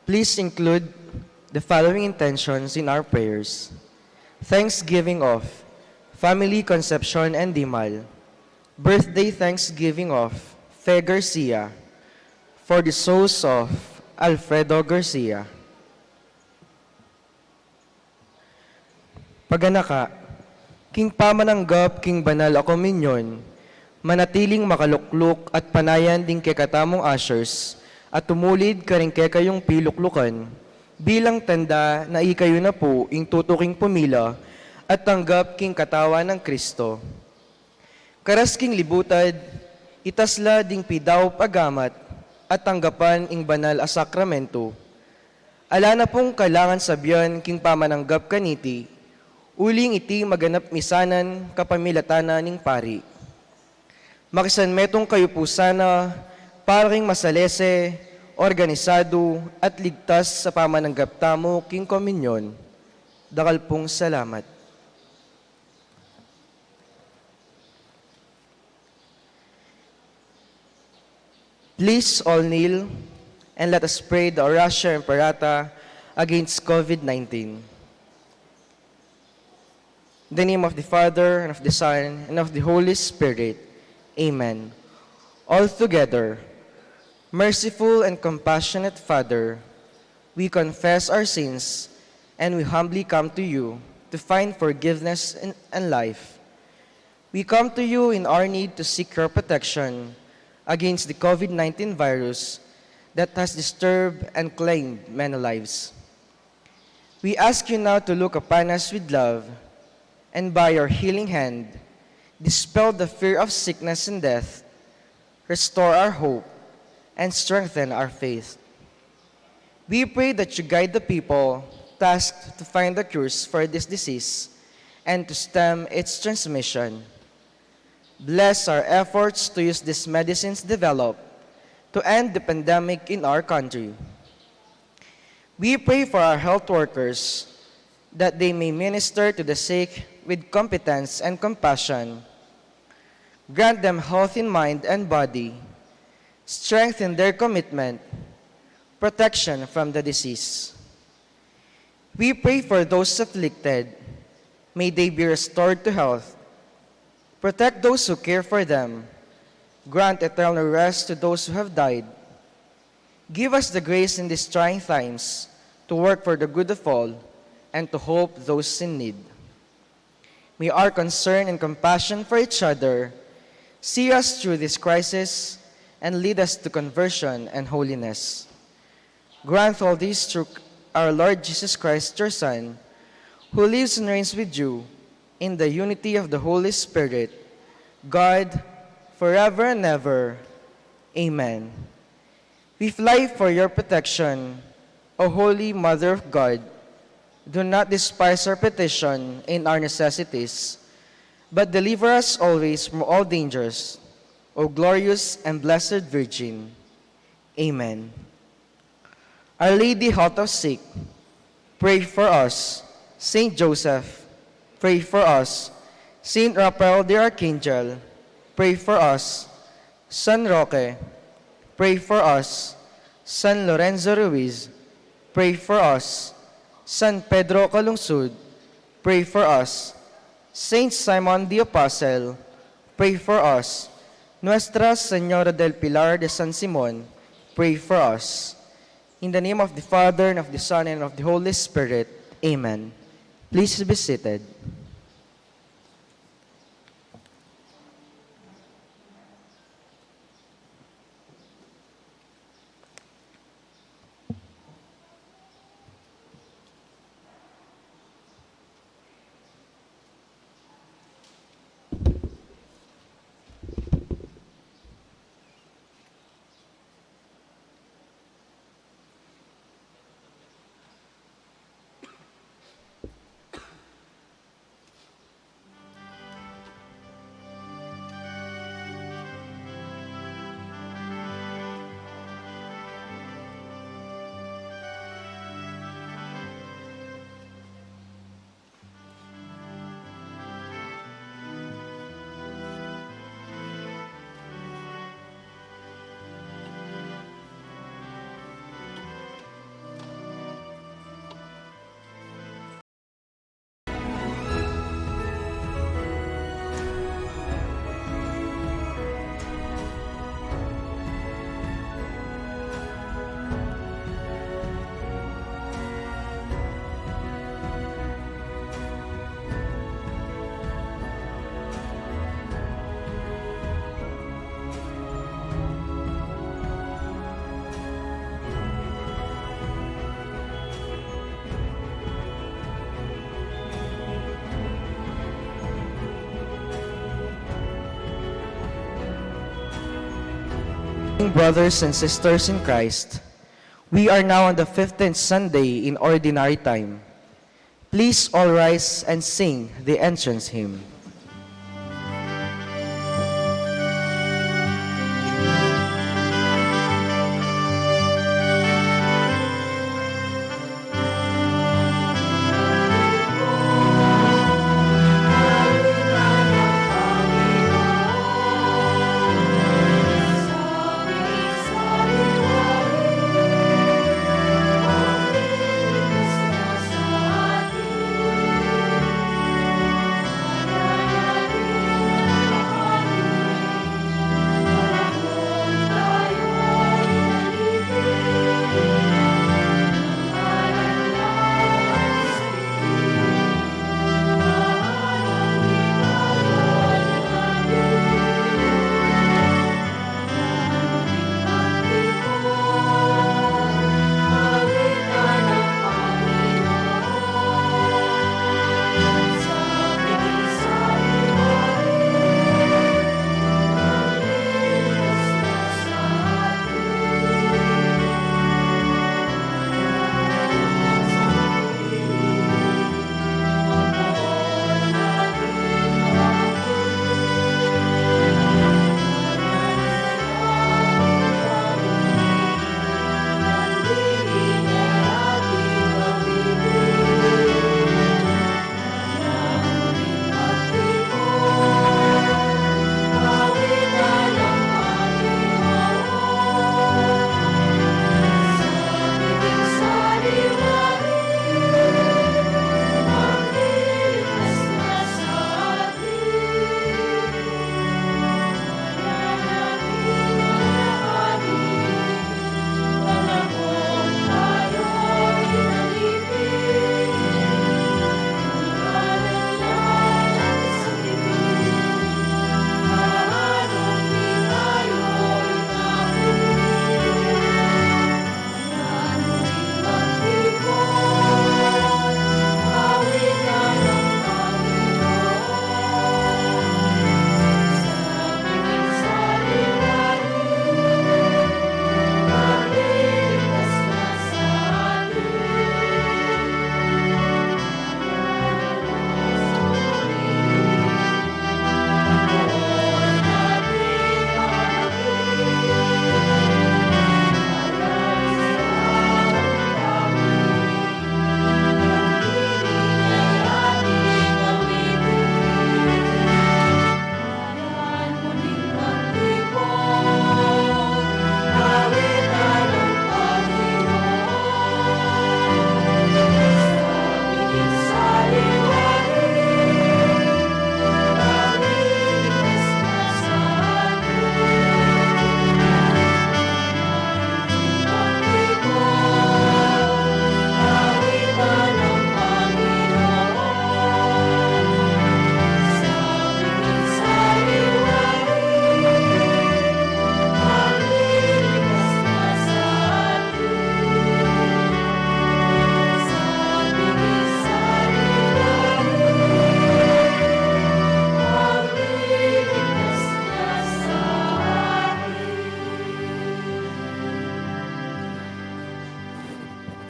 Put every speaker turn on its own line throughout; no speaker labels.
Please include the following intentions in our prayers. Thanksgiving of Family Conception and Dimal. Birthday Thanksgiving of Fe Garcia. For the souls of Alfredo Garcia. Paganaka, King Pamananggap, King Banal ako minyon, manatiling makalukluk at panayan ding kekatamong ashers, at tumulid ka rin kayong piluklukan, bilang tanda na ikayo na po ing tutuking pumila at tanggap king katawan ng Kristo. Karas king libutad, itasla ding pidaw pagamat, at tanggapan ing banal a sakramento. Ala na pong kailangan sabyan king pamananggap kaniti, uling iti maganap misanan kapamilatana ning pari. Makisanmetong kayo po sana paring masalese, organisado at ligtas sa pamananggap tamo king komunyon. Dakal pong salamat. Please all kneel and let us pray the Oratio Imperata against COVID-19. In the name of the Father, and of the Son, and of the Holy Spirit. Amen. All together, merciful and compassionate Father, we confess our sins, and we humbly come to you to find forgiveness and life. We come to you in our need to seek your protection against the COVID-19 virus that has disturbed and claimed many lives. We ask you now to look upon us with love, and by your healing hand, dispel the fear of sickness and death, restore our hope, and strengthen our faith. We pray that you guide the people tasked to find the cures for this disease and to stem its transmission. Bless our efforts to use these medicines developed to end the pandemic in our country. We pray for our health workers that they may minister to the sick with competence and compassion. Grant them health in mind and body, strengthen their commitment, protection from the disease. We pray for those afflicted. May they be restored to health. Protect those who care for them. Grant eternal rest to those who have died. Give us the grace in these trying times to work for the good of all and to help those in need. May our concern and compassion for each other see us through this crisis and lead us to conversion and holiness. Grant all this through our Lord Jesus Christ, your Son, who lives and reigns with you in the unity of the Holy Spirit, God, forever and ever. Amen. We fly for your protection, O Holy Mother of God. Do not despise our petition in our necessities, but deliver us always from all dangers, O glorious and blessed Virgin. Amen. Our Lady, Health of Sick, pray for us. Saint Joseph, pray for us. Saint Raphael the Archangel, pray for us. San Roque, pray for us. San Lorenzo Ruiz, pray for us. San Pedro Calungsod, pray for us. Saint Simon the Apostle, pray for us. Nuestra Señora del Pilar de San Simon, pray for us. In the name of the Father, and of the Son, and of the Holy Spirit. Amen. Please be seated. Brothers and sisters in Christ, we are now on the 15th Sunday in Ordinary Time. Please all rise and sing the entrance hymn.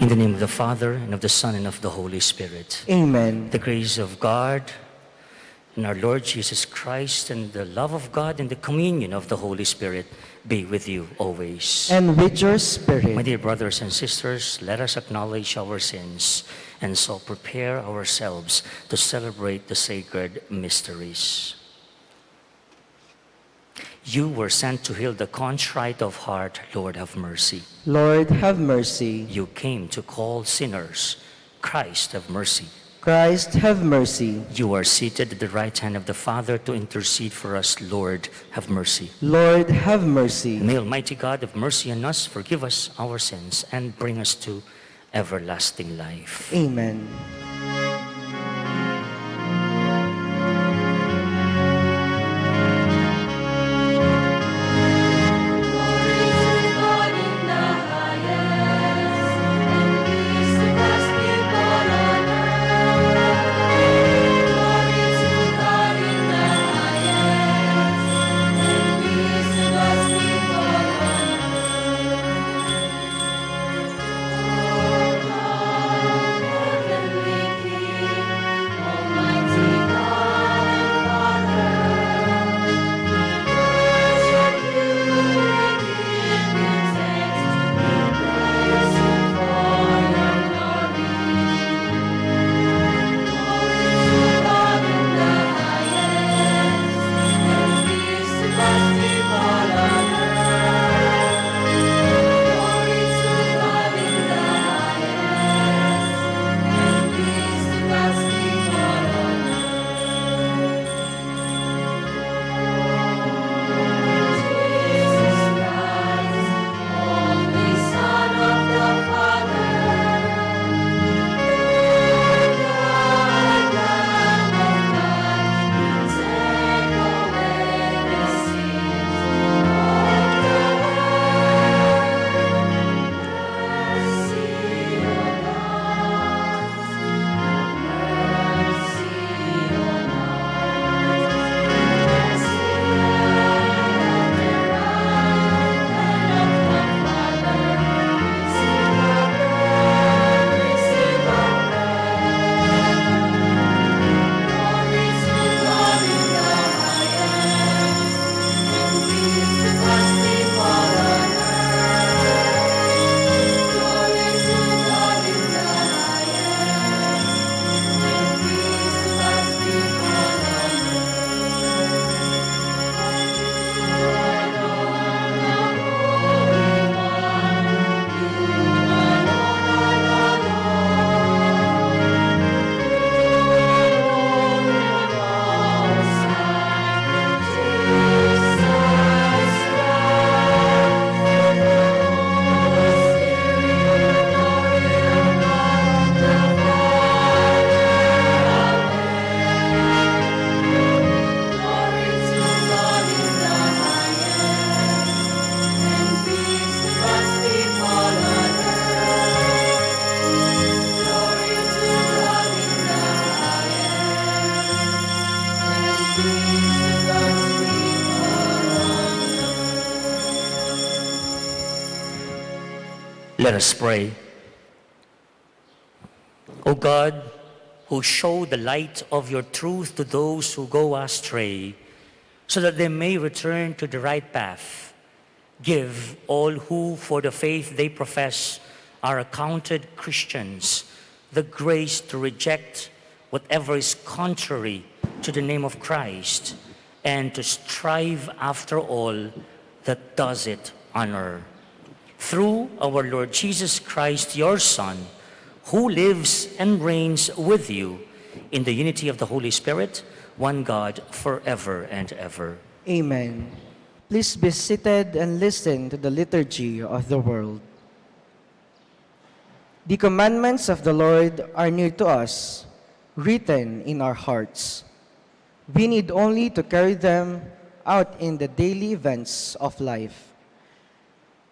In the name of the Father, and of the Son, and of the Holy Spirit.
Amen.
The grace of God and our Lord Jesus Christ and the love of God and the communion of the Holy Spirit be with you always.
And with your
My
spirit.
dear brothers and sisters, let us acknowledge our sins and so prepare ourselves to celebrate the sacred mysteries. You were sent to heal the contrite of heart. Lord, have mercy.
Lord, have mercy.
You came to call sinners. Christ, have mercy.
Christ, have mercy.
You are seated at the right hand of the Father to intercede for us. Lord, have mercy.
Lord, have mercy.
May Almighty God have mercy on us, forgive us our sins, and bring us to everlasting life.
Amen.
Let us pray. O God, who show the light of your truth to those who go astray, so that they may return to the right path, give all who, for the faith they profess, are accounted Christians, the grace to reject whatever is contrary to the name of Christ, and to strive after all that does it honor. Through our Lord Jesus Christ, your Son, who lives and reigns with you in the unity of the Holy Spirit, one God, forever and ever.
Amen. Please be seated and listen to the liturgy of the world. The commandments of the Lord are near to us, written in our hearts. We need only to carry them out in the daily events of life.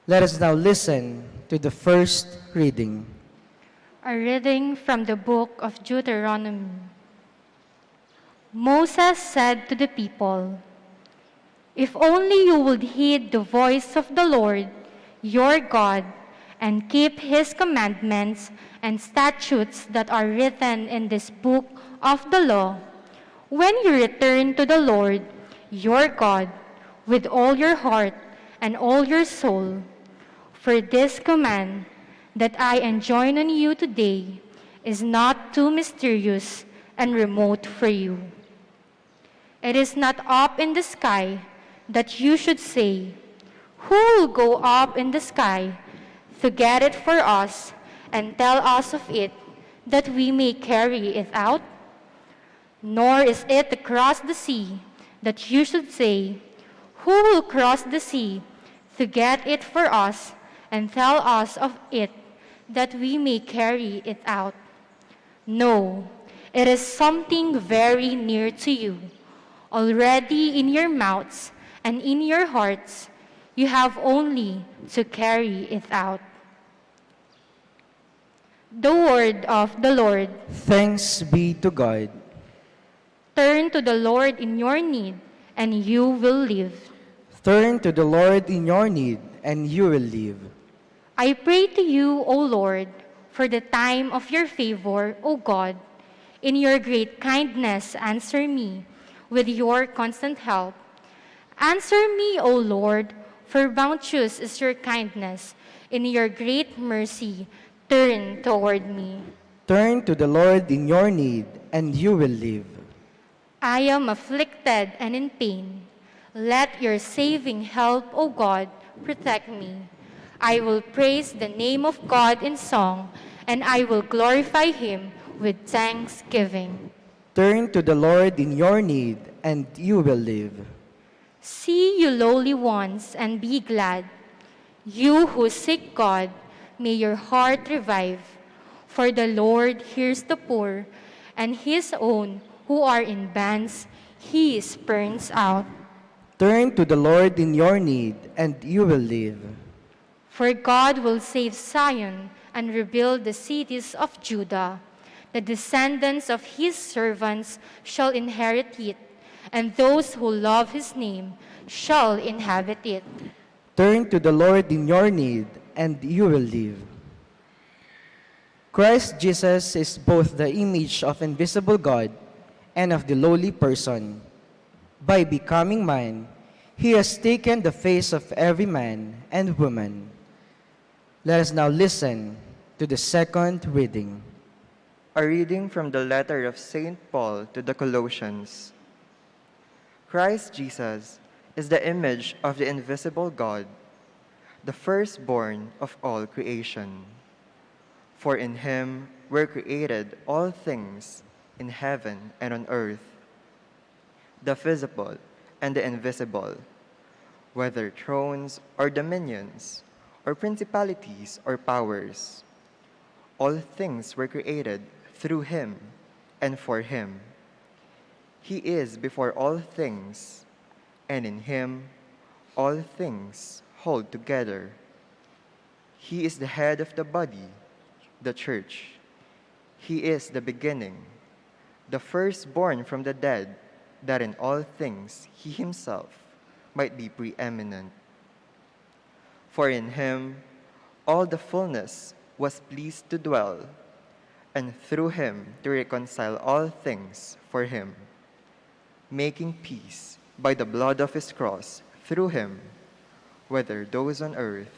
Let us now listen to the first reading.
A reading from the book of Deuteronomy. Moses said to the people, "If only you would heed the voice of the Lord, your God, and keep his commandments and statutes that are written in this book of the law, when you return to the Lord, your God, with all your heart and all your soul, for this command that I enjoin on you today is not too mysterious and remote for you. It is not up in the sky that you should say, 'Who will go up in the sky to get it for us and tell us of it, that we may carry it out?' Nor is it across the sea that you should say, 'Who will cross the sea to get it for us and tell us of it, that we may carry it out?' No, it is something very near to you, already in your mouths and in your hearts. You have only to carry it out." The word of the Lord.
Thanks be to God.
Turn to the Lord in your need, and you will live.
Turn to the Lord in your need, and you will live.
I pray to you, O Lord, for the time of your favor, O God. In your great kindness, answer me with your constant help. Answer me, O Lord, for bounteous is your kindness. In your great mercy, turn toward me.
Turn to the Lord in your need, and you will live.
I am afflicted and in pain. Let your saving help, O God, protect me. I will praise the name of God in song, and I will glorify him with thanksgiving.
Turn to the Lord in your need, and you will live.
See, you lowly ones, and be glad. You who seek God, may your heart revive. For the Lord hears the poor, and his own who are in bands, he spurns out.
Turn to the Lord in your need, and you will live.
For God will save Zion and rebuild the cities of Judah. The descendants of his servants shall inherit it, and those who love his name shall inhabit it.
Turn to the Lord in your need, and you will live. Christ Jesus is both the image of invisible God and of the lowly person. By becoming man, he has taken the face of every man and woman. Let us now listen to the second reading.
A reading from the letter of St. Paul to the Colossians. Christ Jesus is the image of the invisible God, the firstborn of all creation. For in him were created all things in heaven and on earth, the visible and the invisible, whether thrones or dominions, or principalities or powers. All things were created through him and for him. He is before all things, and in him all things hold together. He is the head of the body, the church. He is the beginning, the firstborn from the dead, that in all things he himself might be preeminent. For in him all the fullness was pleased to dwell, and through him to reconcile all things for him, making peace by the blood of his cross through him, whether those on earth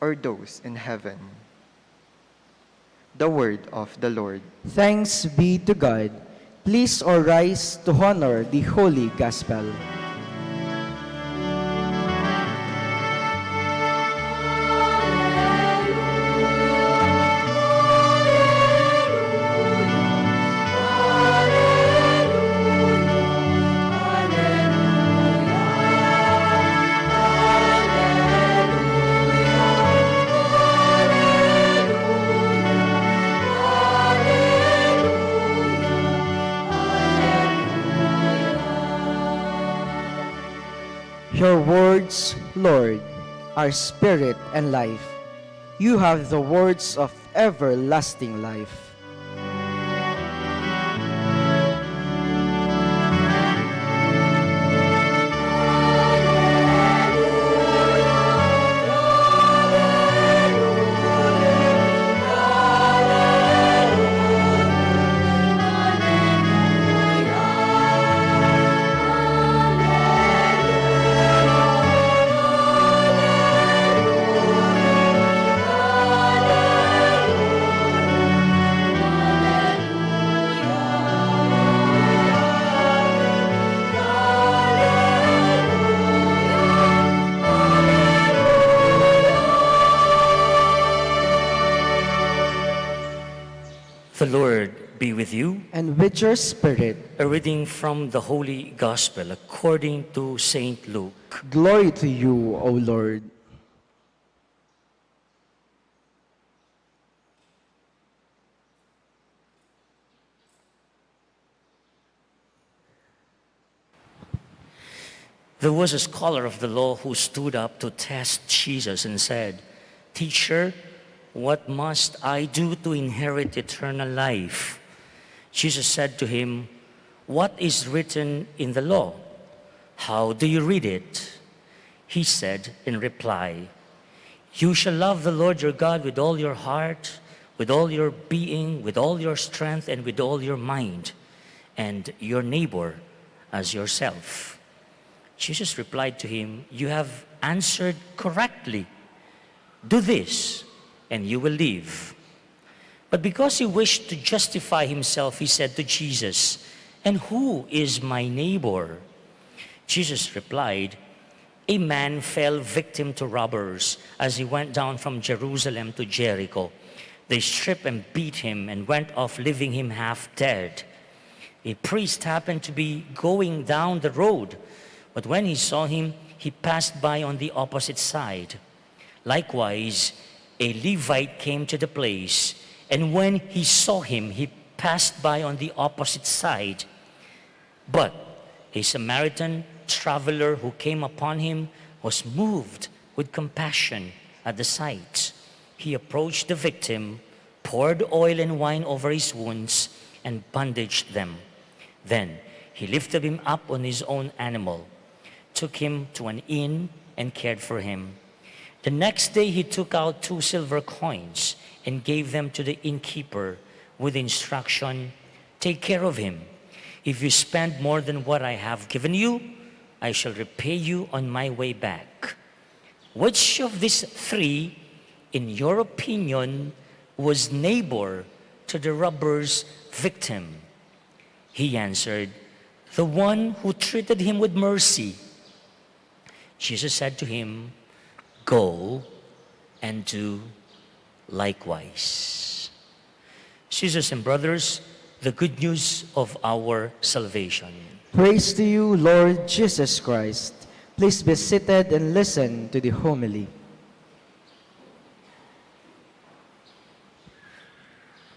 or those in heaven. The word of the Lord.
Thanks be to God. Please all rise to honor the Holy Gospel. Your words, Lord, are spirit and life. You have the words of everlasting life.
The Lord be with you.
And with your spirit,
A reading from the Holy Gospel according to Saint Luke.
glory to you, O Lord.
There was a scholar of the law who stood up to test Jesus and said, "Teacher, what must I do to inherit eternal life?" Jesus said to him, "What is written in the law? How do you read it?" He said in reply, "You shall love the Lord your God with all your heart, with all your being, with all your strength, and with all your mind, and your neighbor as yourself." Jesus replied to him, "You have answered correctly. Do this, and you will live." But because he wished to justify himself, he said to Jesus, "And who is my neighbor?" Jesus replied, "A man fell victim to robbers as he went down from Jerusalem to Jericho. They stripped and beat him and went off, leaving him half dead. A priest happened to be going down the road, but when he saw him, he passed by on the opposite side. Likewise, a Levite came to the place, and when he saw him, he passed by on the opposite side. But a Samaritan traveler who came upon him was moved with compassion at the sight. He approached the victim, poured oil and wine over his wounds, and bandaged them. Then he lifted him up on his own animal, took him to an inn, and cared for him. The next day he took out 2 silver coins and gave them to the innkeeper with instruction, "Take care of him. If you spend more than what I have given you, I shall repay you on my way back." Which of these 3, in your opinion, was neighbor to the robber's victim? He answered, "The one who treated him with mercy." Jesus said to him, "Go and do likewise." Sisters and brothers, the good news of our salvation.
Praise to you, Lord Jesus Christ. Please be seated and listen to the homily.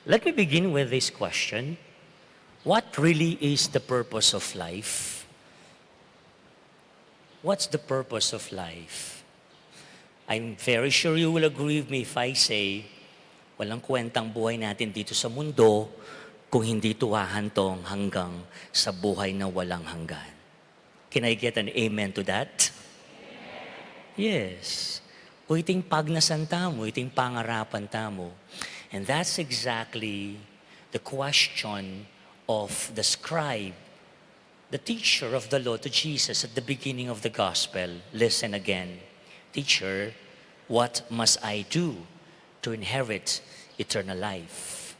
Let me begin with this question. What really is the purpose of life? What's the purpose of life? I'm very sure you will agree with me if I say, walang kwentang buhay natin dito sa mundo kung hindi ito hahantong hanggang sa buhay na walang hanggan. Can I get an amen to that? Yes. O iting pagnasan tamo, iting pangarapan tamo. And that's exactly the question of the scribe, the teacher of the law to Jesus at the beginning of the gospel. Listen again. Teacher, what must I do to inherit eternal life?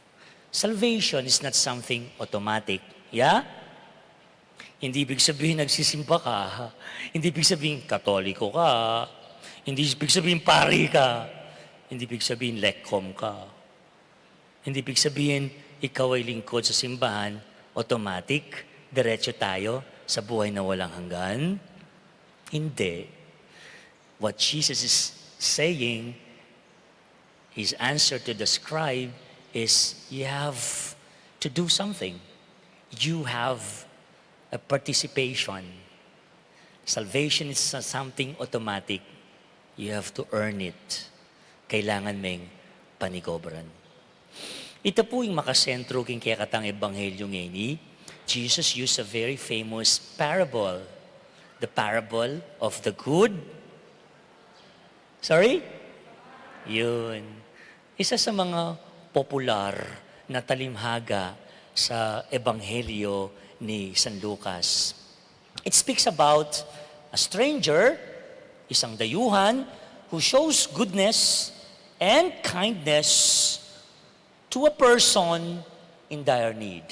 Salvation is not something automatic. Yeah? Hindi ibig sabihin nagsisimba ka. Hindi ibig sabihin katoliko ka. Hindi ibig sabihin pari ka. Hindi ibig sabihin lekkom ka. Hindi ibig sabihin ikaw ay lingkod sa simbahan, automatic, diretso tayo sa buhay na walang hanggan. Hindi. What Jesus is saying, his answer to the scribe is, you have to do something. You have a participation. Salvation is something automatic. You have to earn it. Kailangan meng panigobran. Ito po yung makasentro king kaya katang ebanghelyo ngayon. Jesus used a very famous parable. The parable of the good. Sorry? Yun. Isa sa mga popular na talimhaga sa ebanghelyo ni San Lucas. It speaks about a stranger, isang dayuhan, who shows goodness and kindness to a person in dire need.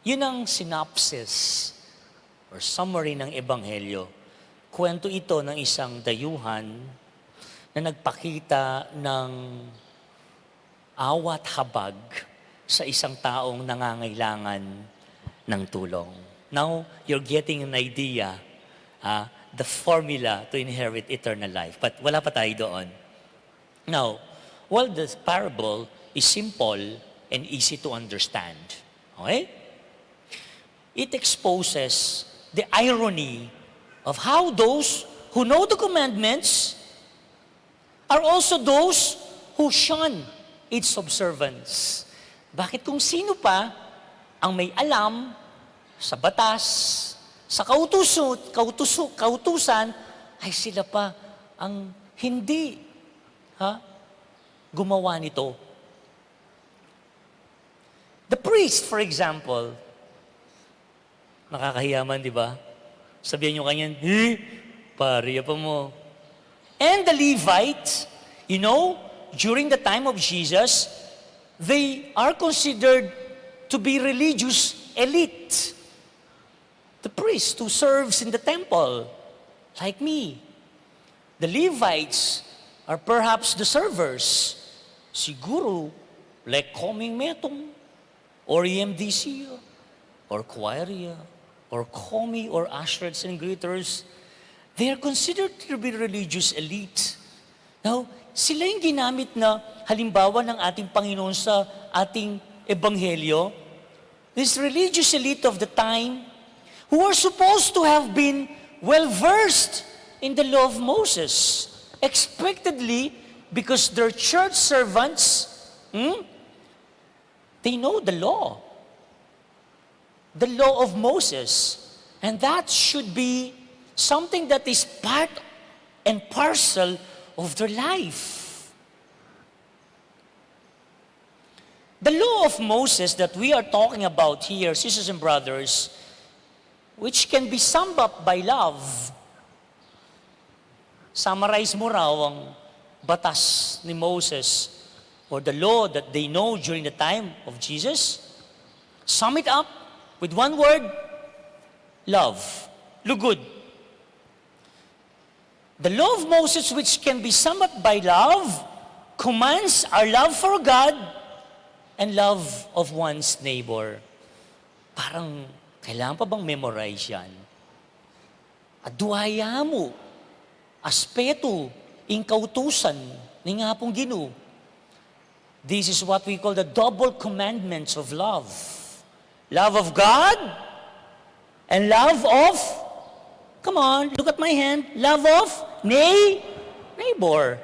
Yun ang synopsis or summary ng ebanghelyo. Kwento ito ng isang dayuhan na nagpakita ng awat habag sa isang taong nangangailangan ng tulong. Now, you're getting an idea, the formula to inherit eternal life. But wala pa tayo doon. Now, while the parable is simple and easy to understand, okay? It exposes the irony of how those who know the commandments are also those who shun its observance. Bakit kung sino pa ang may alam sa batas, sa kautusan, ay sila pa ang hindi gumawa nito. The priest, for example, nakakahiyaman, di ba? Sabihan nyo kanyan, pariya pa mo. And the Levites, you know, during the time of Jesus, they are considered to be religious elite. The priest who serves in the temple, like me. The Levites are perhaps the servers. Siguro, like coming metong, or EMDC, or choiria, or komi, or ushers and greeters. They are considered to be religious elite. Now, sila yung ginamit na halimbawa ng ating Panginoon sa ating ebanghelyo. This religious elite of the time who are supposed to have been well-versed in the law of Moses. Expectedly, because they're church servants, they know the law of Moses. And that should be something that is part and parcel of their life. The law of Moses that we are talking about here, sisters and brothers, which can be summed up by love. Summarize mo raw ang batas ni Moses or the law that they know during the time of Jesus. Sum it up with one word, love. Lugod. The law of Moses, which can be summed up by love, commands our love for God and love of one's neighbor. Parang kailangan pa bang memorize yan? Aduhaya mo, aspeto, ingkautusan, ni nga pong Ginoo. This is what we call the double commandments of love. Love of God and love of, come on, look at my hand, love of neighbor.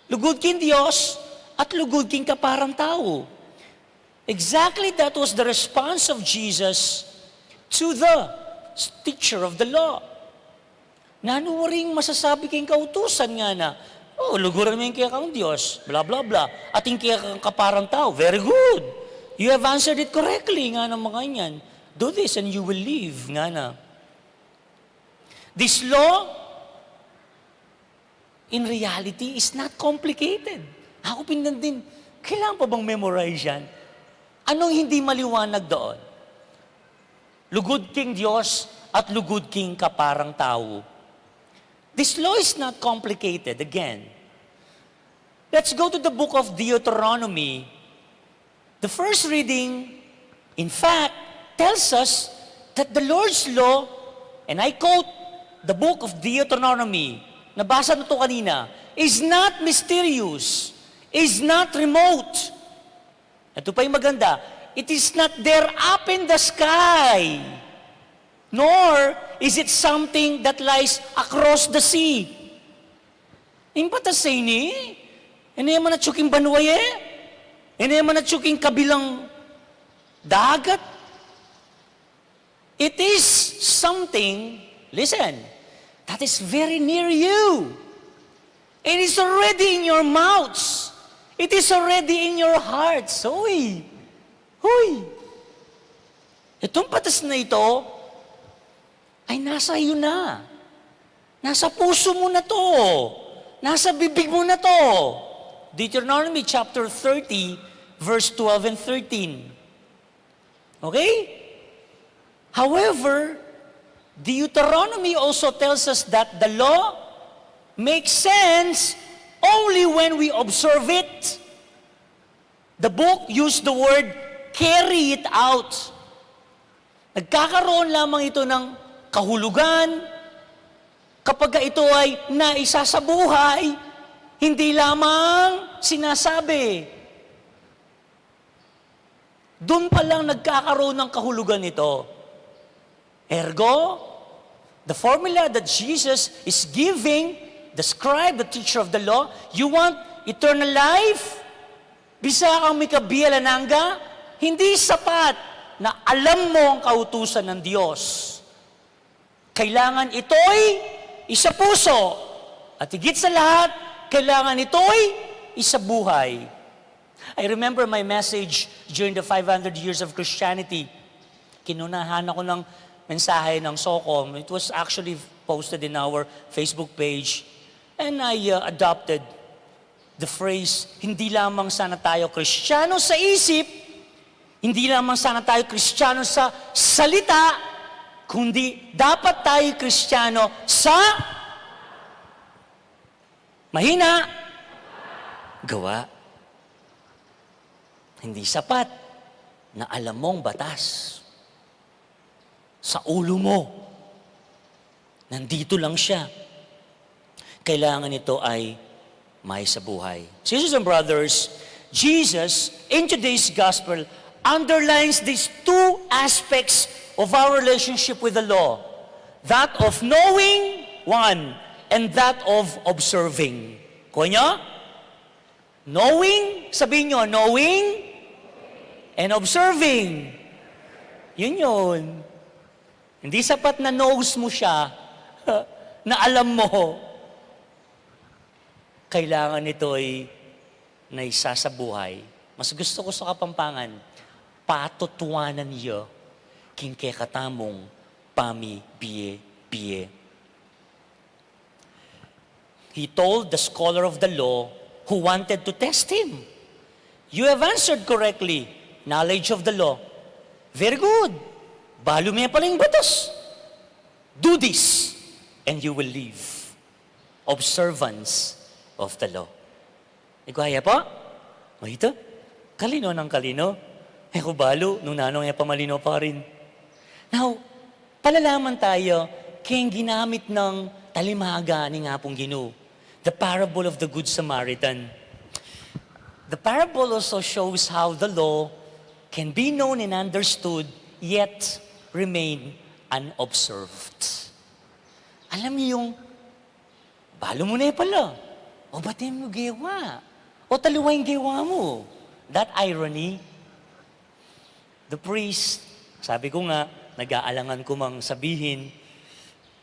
Lugod kin Diyos at lugod kin kaparang tao. Exactly that was the response of Jesus to the teacher of the law. Nanuwaring masasabi kayong kautusan nga na, luguran mo yung kaya kang Diyos, bla bla bla, at yung kaya kang kaparang tao. Very good. You have answered it correctly nga ng mga yan. Do this and you will live nga na. This law, in reality, is not complicated. Ako pindan din, kailangan pa bang memorize yan? Anong hindi maliwanag doon? Lugod king Diyos at lugod king kaparang tao. This law is not complicated. Again, let's go to the book of Deuteronomy. The first reading, in fact, tells us that the Lord's law, and I quote the book of Deuteronomy, nabasa na to kanina, is not mysterious, is not remote. Ito pa yung maganda, it is not there up in the sky, nor is it something that lies across the sea. Impatasay ni, ina man na tsuking banwaye, ina man na tsuking kabilang dagat. It is something, listen, that is very near you. It is already in your mouths. It is already in your hearts. Hoy! Hoy! Itong patas na ito, ay nasa iyo na. Nasa puso mo na to. Nasa bibig mo na to. Deuteronomy chapter 30, verse 12 and 13. Okay? However, Deuteronomy also tells us that the law makes sense only when we observe it. The book used the word carry it out. Nagkakaroon lamang ito ng kahulugan kapag ito ay naisa sa buhay, hindi lamang sinasabi. Doon pa lang nagkakaroon ng kahulugan ito. Ergo, the formula that Jesus is giving, the scribe, the teacher of the law, you want eternal life? Bisa kang may kabiyalananga? Hindi sapat na alam mo ang kautusan ng Diyos. Kailangan ito'y isa puso. At higit sa lahat, kailangan ito'y isa buhay. I remember my message during the 500 years of Christianity. Kinunahan ako ng mensahe ng SOCOM. It was actually posted in our Facebook page. And I adopted the phrase, hindi lamang sana tayo Kristiyano sa isip, hindi lamang sana tayo Kristiyano sa salita, kundi dapat tayo Kristiyano sa mahina, gawa. Hindi sapat na alam mong batas. Sa ulo mo, nandito lang siya. Kailangan ito ay may sa buhay. Sisters and brothers, Jesus, in today's gospel, underlines these two aspects of our relationship with the law. That of knowing, one, and that of observing. Kuha nyo? Knowing, sabihin nyo, knowing and observing. Yun yun. Hindi sapat na knows mo siya, na alam mo. Kailangan ito'y naisa sa buhay. Mas gusto ko sa Kapampangan, patutuanan niyo king kay katamong pami biye. He told the scholar of the law who wanted to test him, you have answered correctly, knowledge of the law. Very good. Balo mo pala yung batas. Do this, and you will live. Observance of the law. Ikuhaya po? O ito? Kalino ng kalino. Balo, nung nanong niya pamalino pa rin. Now, palalaman tayo kayong ginamit ng talimaga ni nga pong Ginoo. The parable of the Good Samaritan. The parable also shows how the law can be known and understood, yet remain unobserved. Alam niyo yung, balo mo na pala. O ba't mo gawa? O taliwa yung gawa mo? That irony. The priest, sabi ko nga, nag-aalangan ko mang sabihin,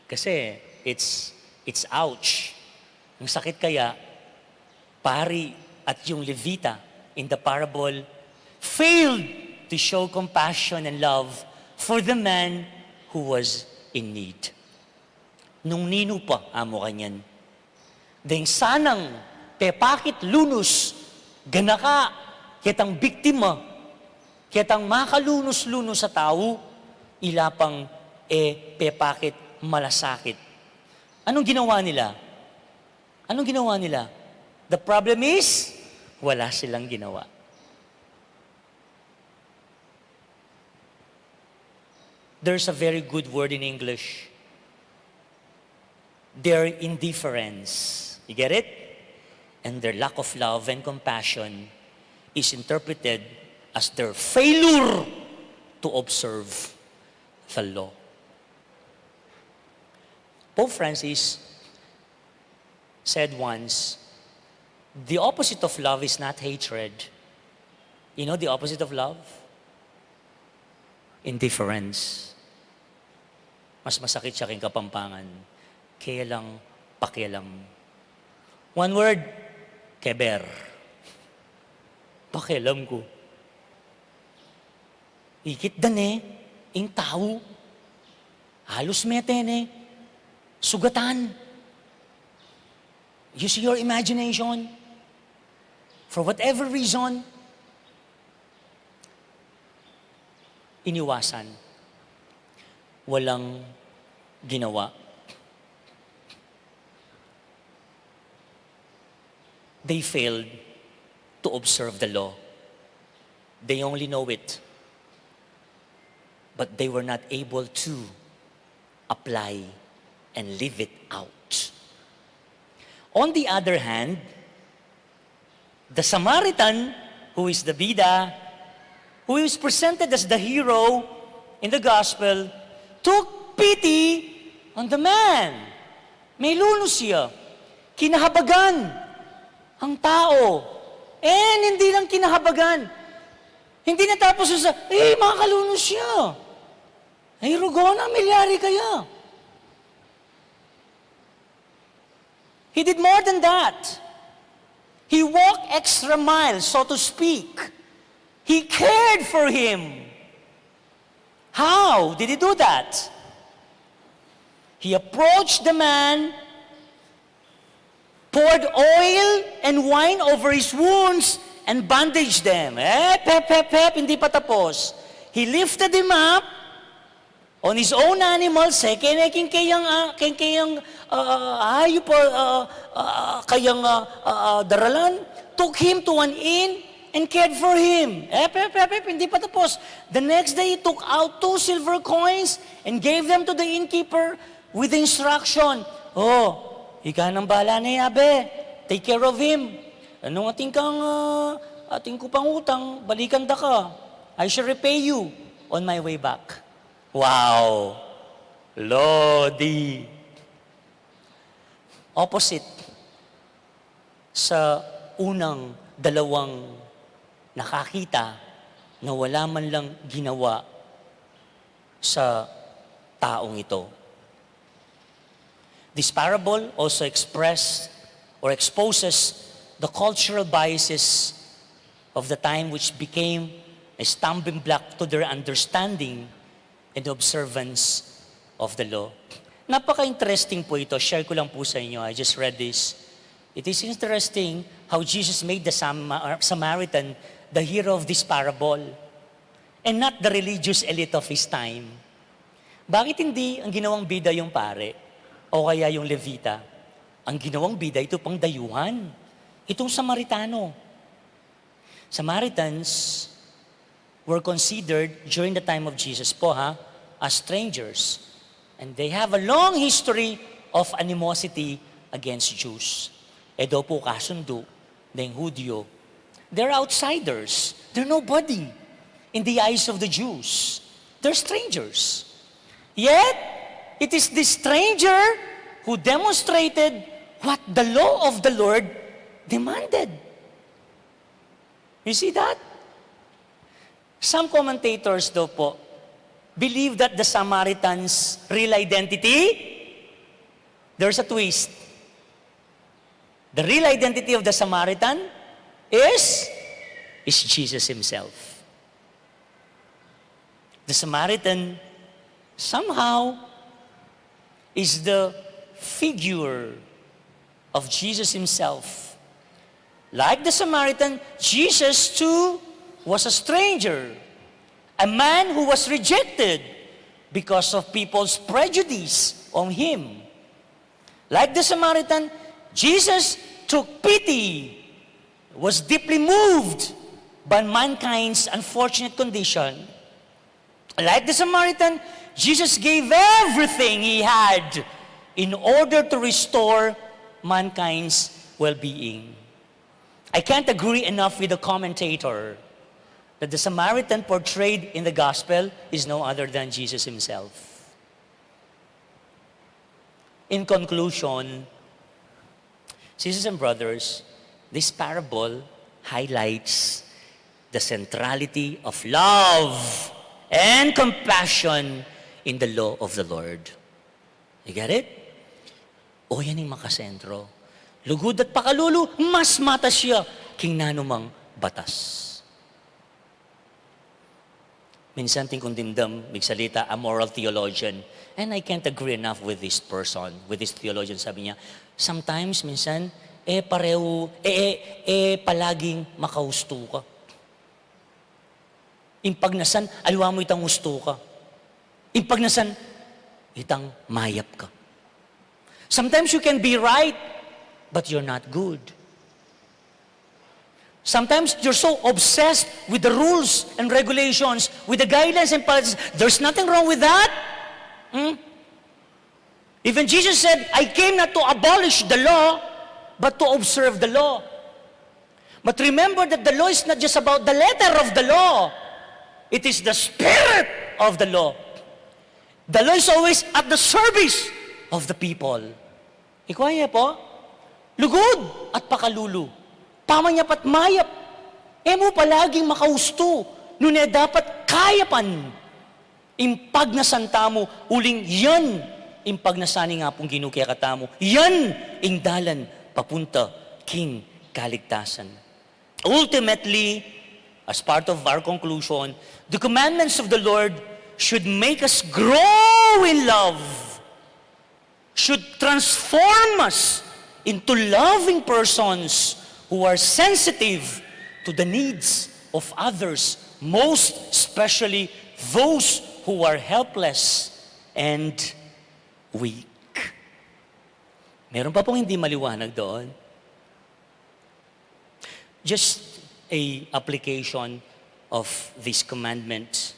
kasi it's It's ouch. Ang sakit kaya, pari at yung Levita in the parable failed to show compassion and love for the man who was in need. Nung nino pa, amo kanyan. Dahil sanang pepakit lunus, ganaka, kitang biktima, kitang makalunos-lunos sa tao, ilapang pepakit malasakit. Anong ginawa nila? Anong ginawa nila? The problem is, wala silang ginawa. There's a very good word in English. Their indifference. You get it? And their lack of love and compassion is interpreted as their failure to observe the law. Pope Francis said once, the opposite of love is not hatred. You know the opposite of love? Indifference. Mas masakit siya kayong Kapampangan. Kaya lang, pakialam. One word, keber. Pakialam ko. Ikit dan ing tao. Halos meten sugatan. Use your imagination. For whatever reason, iniwasan. Walang ginawa. They failed to observe the law. They only know it. But they were not able to apply and live it out. On the other hand, the Samaritan, who is the bida, who is presented as the hero in the gospel, took pity on the man. May lunos siya. Kinahabagan ang tao. And hindi lang kinahabagan. Hindi natapos sa, makakalunos siya. Rugona, milyari kaya. He did more than that. He walked extra miles, so to speak. He cared for him. How did he do that? He approached the man, poured oil and wine over his wounds, and bandaged them. Hindi pa tapos. He lifted him up on his own animals, daralan, took him to an inn and cared for him. Hindi pa tapos. The next day, he took out 2 silver coins and gave them to the innkeeper with the instruction, ika nang bala na yabe, take care of him. Anong ating ko pang utang, balikan da ka. I shall repay you on my way back. Wow! Lodi! Opposite sa unang dalawang nakakita na wala man lang ginawa sa taong ito. This parable also expressed or exposes the cultural biases of the time, which became a stumbling block to their understanding and observance of the law. Napaka-interesting po ito. Share ko lang po sa inyo. I just read this. It is interesting how Jesus made the Samaritan the hero of this parable and not the religious elite of his time. Bakit hindi ang ginawang bida yung pare o kaya yung Levita? Ang ginawang bida ito pang dayuhan. Itong Samaritano. Samaritans were considered during the time of Jesus as strangers. And they have a long history of animosity against Jews. Daw po kasundo ng Hudyo. They're outsiders. They're nobody in the eyes of the Jews. They're strangers. Yet, it is this stranger who demonstrated what the law of the Lord demanded. You see that? Some commentators daw po believe that the Samaritan's real identity there's a twist. The real identity of the Samaritan is Jesus himself. The Samaritan somehow is the figure of Jesus himself. Like the Samaritan, Jesus too was a stranger, a man who was rejected because of people's prejudice on him. Like the Samaritan, Jesus took pity, was deeply moved by mankind's unfortunate condition. Like the Samaritan, Jesus gave everything he had in order to restore mankind's well-being. I can't agree enough with the commentator that the Samaritan portrayed in the gospel is no other than Jesus himself. In conclusion, sisters and brothers, this parable highlights the centrality of love and compassion in the law of the Lord. You get it? O yan yung makasentro. Lugod at pakalulu, mas mata siya king nanumang batas. Minsan ting kundimdam, migsalita, a moral theologian. And I can't agree enough with this person, with this theologian. Sabi niya, sometimes, minsan, palaging makahusto ka. Impagnasan, alwa mo itang husto ka. Impagnasan, itang mayap ka. Sometimes you can be right, but you're not good. Sometimes you're so obsessed with the rules and regulations, with the guidelines and policies. There's nothing wrong with that. Even Jesus said, I came not to abolish the law, but to observe the law. But remember that the law is not just about the letter of the law. It is the spirit of the law. The law is always at the service of the people. Ikwaya po, lugod at pakalulu. Pamanyap at mayap. Mo palaging makahusto. Nune dapat kayapan. Impag na santamo, uling yan. Impag na sani nga pong ginukya katamo. Yan, ingdalan, papunta, king, kaligtasan. Ultimately, as part of our conclusion, the commandments of the Lord should make us grow in love, should transform us into loving persons who are sensitive to the needs of others, most especially those who are helpless and weak. Meron pa pong hindi maliwanag doon. Just a application of this commandment,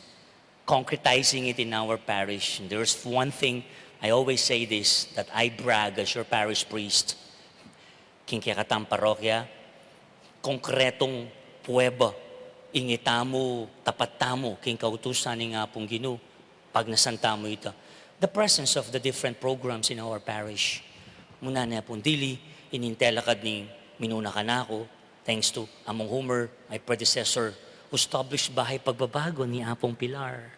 concretizing it in our parish. And there's one thing, I always say this, that I brag as your parish priest. Kinkiakatang parokya, konkretong puweba, ingitamo, tapatamo, kinkautusan nga pong Ginoo, pag nasantamo ito. The presence of the different programs in our parish. Muna na pong dili, inintelakad ni minuna ka na ako, thanks to Among Homer, my predecessor, who established Bahay Pagbabago ni Apong Pilar.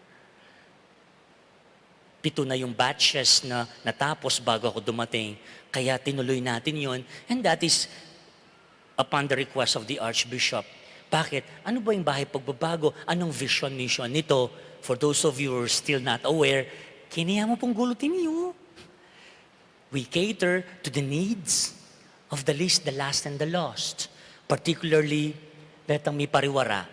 7 na yung batches na natapos bago ako dumating, kaya tinuloy natin yon, and that is upon the request of the Archbishop. Bakit? Ano ba yung Bahay Pagbabago? Anong vision, mission nito? For those of you who are still not aware, kiniya mo pong gulutin niyo. We cater to the needs of the least, the last, and the lost. Particularly, betang may pariwara.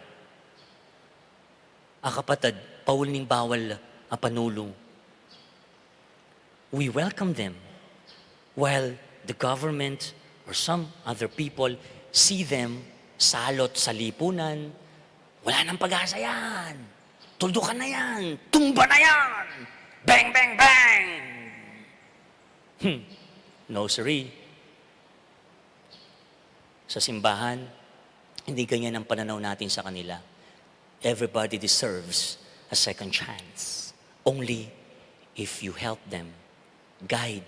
Kapatid, paul ning bawal a panulong. We welcome them, while the government or some other people see them salot sa lipunan. Wala nang pag-asa yan. Tuldukan na yan. Tumba na yan. Bang, bang, bang. No, siree. Sa simbahan, hindi ganyan ang pananaw natin sa kanila. Everybody deserves a second chance. Only if you help them, guide,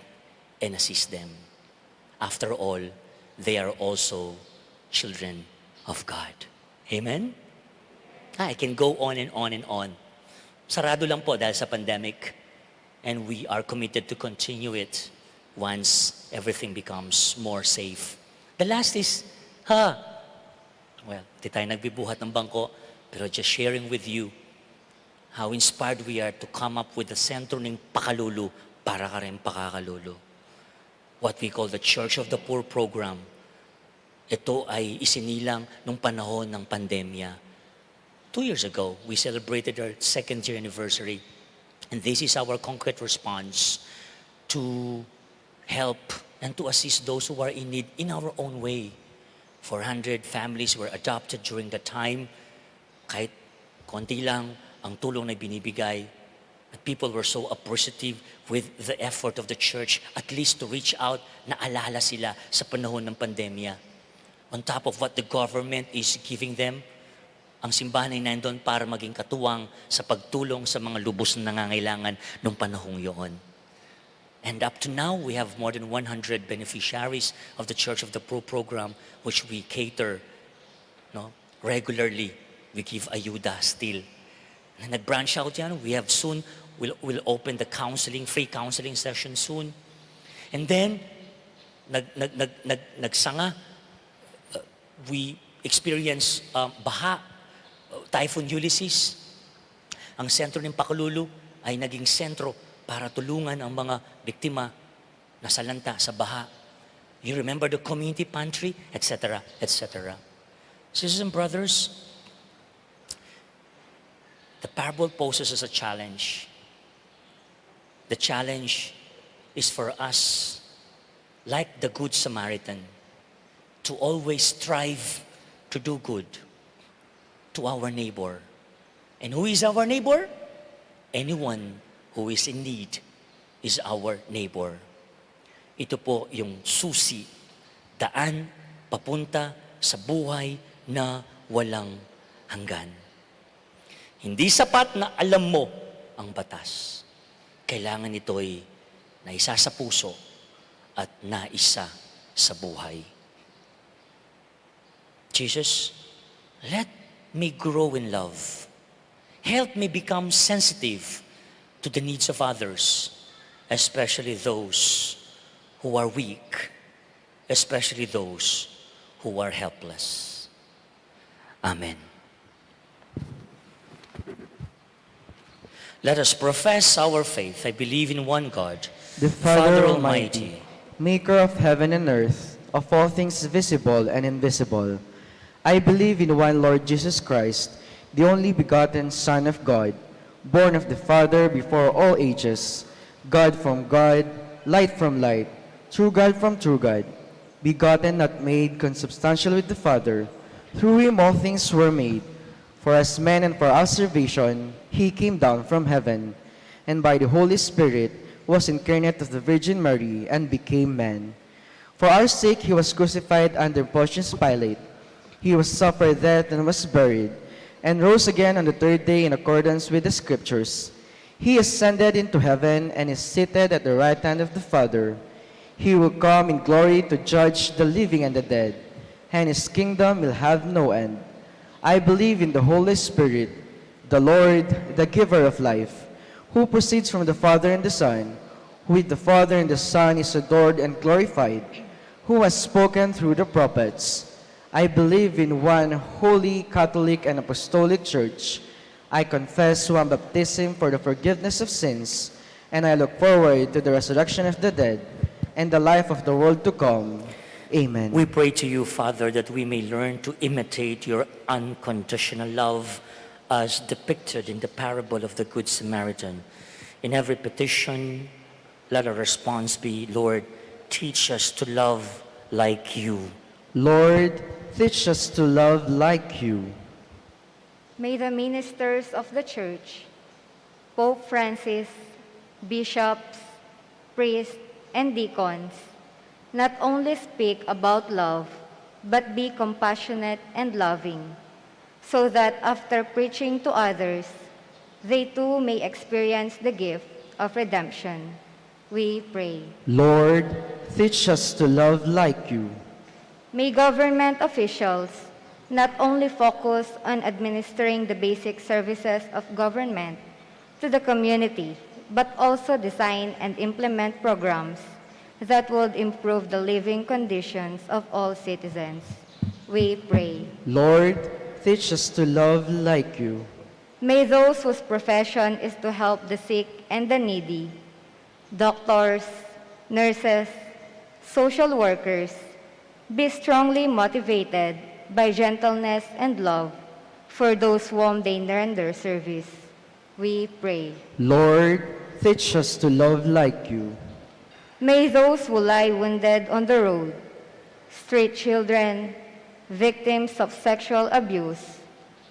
and assist them. After all, they are also children of God. Amen? I can go on and on and on. Sarado lang po dahil sa pandemic. And we are committed to continue it once everything becomes more safe. The last is, well, di tayo nagbibuhat ng bangko, pero just sharing with you how inspired we are to come up with the sentro ng pakalulu para ka rin pakakalulu. What we call the Church of the Poor program. Ito ay isinilang nung panahon ng pandemya. 2 years ago, we celebrated our second year anniversary. And this is our concrete response to help and to assist those who are in need in our own way. 400 families were adopted during the time. Kahit konti lang ang tulong na binibigay. At people were so appreciative with the effort of the church, at least to reach out, naalala sila sa panahon ng pandemya. On top of what the government is giving them, ang simbahan ay nandun para maging katuwang sa pagtulong sa mga lubos na nangangailangan noong panahong yun. And up to now, we have more than 100 beneficiaries of the Church of the Poor program, which we cater regularly. We give ayuda still. And nag-branch out yan. We have soon, we'll open the counseling, free counseling session soon. And then, nagsanga, we experience baha, Typhoon Ulysses. Ang sentro ng Pakululu ay naging sentro para tulungan ang mga biktima na salanta sa baha. You remember the community pantry, etc., etc. Sisters and brothers, the parable poses us a challenge. The challenge is for us, like the Good Samaritan, to always strive to do good to our neighbor. And who is our neighbor? Anyone who is in need is our neighbor. Ito po yung susi, daan, papunta sa buhay na walang hanggan. Hindi sapat na alam mo ang batas. Kailangan ito'y naisa sa puso at naisa sa buhay. Jesus, let me grow in love. Help me become sensitive to the needs of others, especially those who are weak, especially those who are helpless. Amen. Let us profess our faith. I believe in one God,
The Father Almighty, maker of heaven and earth, of all things visible and invisible. I believe in one Lord Jesus Christ, the only begotten Son of God, born of the Father before all ages, God from God, light from light, true God from true God, begotten, not made, consubstantial with the Father. Through him all things were made. For us men and for our salvation, he came down from heaven, and by the Holy Spirit was incarnate of the Virgin Mary and became man. For our sake he was crucified under Pontius Pilate. He was suffered death and was buried, and rose again on the third day in accordance with the Scriptures. He ascended into heaven and is seated at the right hand of the Father. He will come in glory to judge the living and the dead, and his kingdom will have no end. I believe in the Holy Spirit, the Lord, the giver of life, who proceeds from the Father and the Son, who with the Father and the Son is adored and glorified, who has spoken through the prophets. I believe in one holy, Catholic, and Apostolic Church. I confess one baptism for the forgiveness of sins, and I look forward to the resurrection of the dead and the life of the world to come. Amen.
We pray to you, Father, that we may learn to imitate your unconditional love as depicted in the parable of the Good Samaritan. In every petition, let our response be, Lord, teach us to love like you.
Lord, teach us to love like you.
May the ministers of the Church, Pope Francis, bishops, priests, and deacons, not only speak about love, but be compassionate and loving, so that after preaching to others, they too may experience the gift of redemption. We pray.
Lord, teach us to love like you.
May government officials not only focus on administering the basic services of government to the community, but also design and implement programs that would improve the living conditions of all citizens. We pray.
Lord, teach us to love like you.
May those whose profession is to help the sick and the needy, doctors, nurses, social workers, be strongly motivated by gentleness and love for those whom they render service. We pray.
Lord, teach us to love like you.
May those who lie wounded on the road, street children, victims of sexual abuse,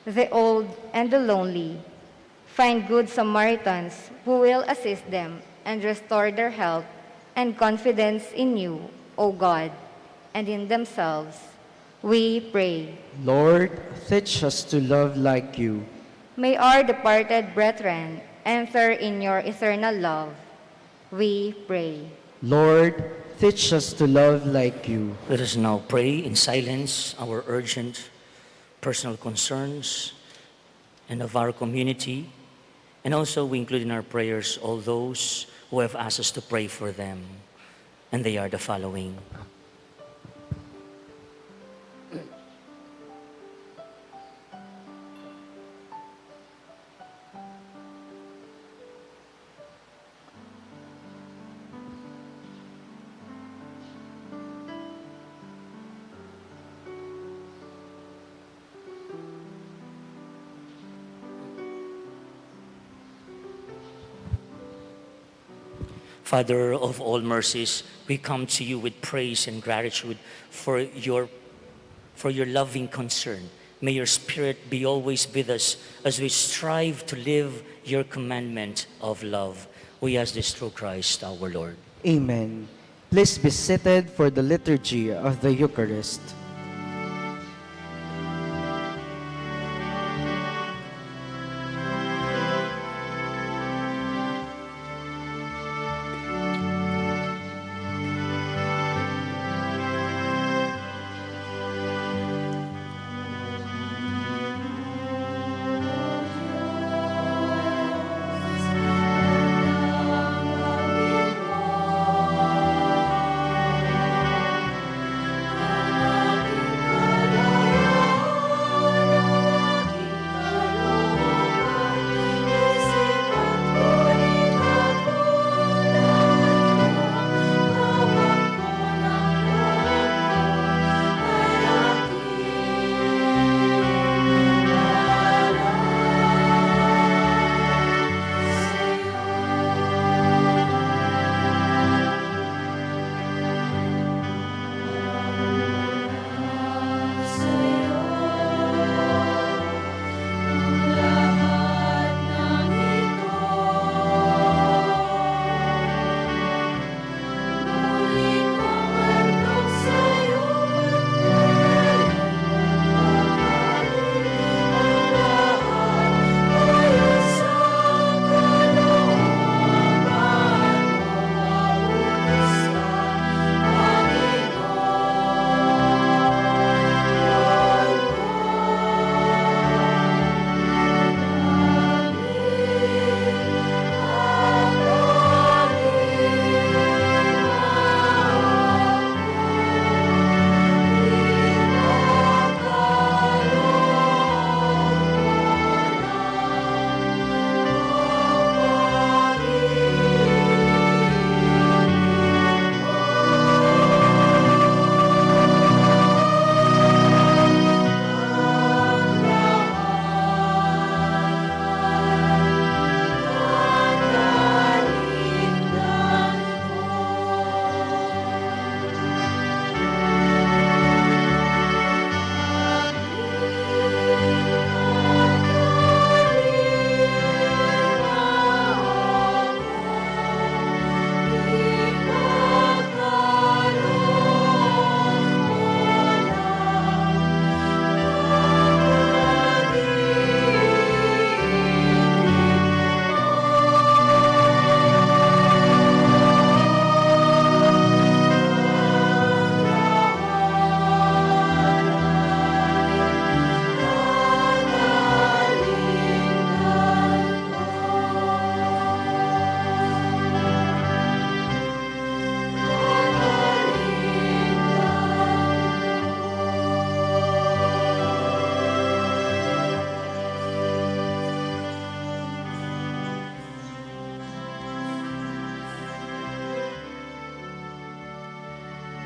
the old and the lonely, find good Samaritans who will assist them and restore their health and confidence in you, O God, and in themselves. We pray.
Lord, teach us to love like you.
May our departed brethren enter in your eternal love. We pray.
Lord, teach us to love like you.
Let us now pray in silence our urgent personal concerns and of our community. And also we include in our prayers all those who have asked us to pray for them. And they are the following. Father of all mercies, we come to you with praise and gratitude for your loving concern. May your Spirit be always with us as we strive to live your commandment of love. We ask this through Christ our Lord.
Amen. Please be seated for the liturgy of the Eucharist.
Amen.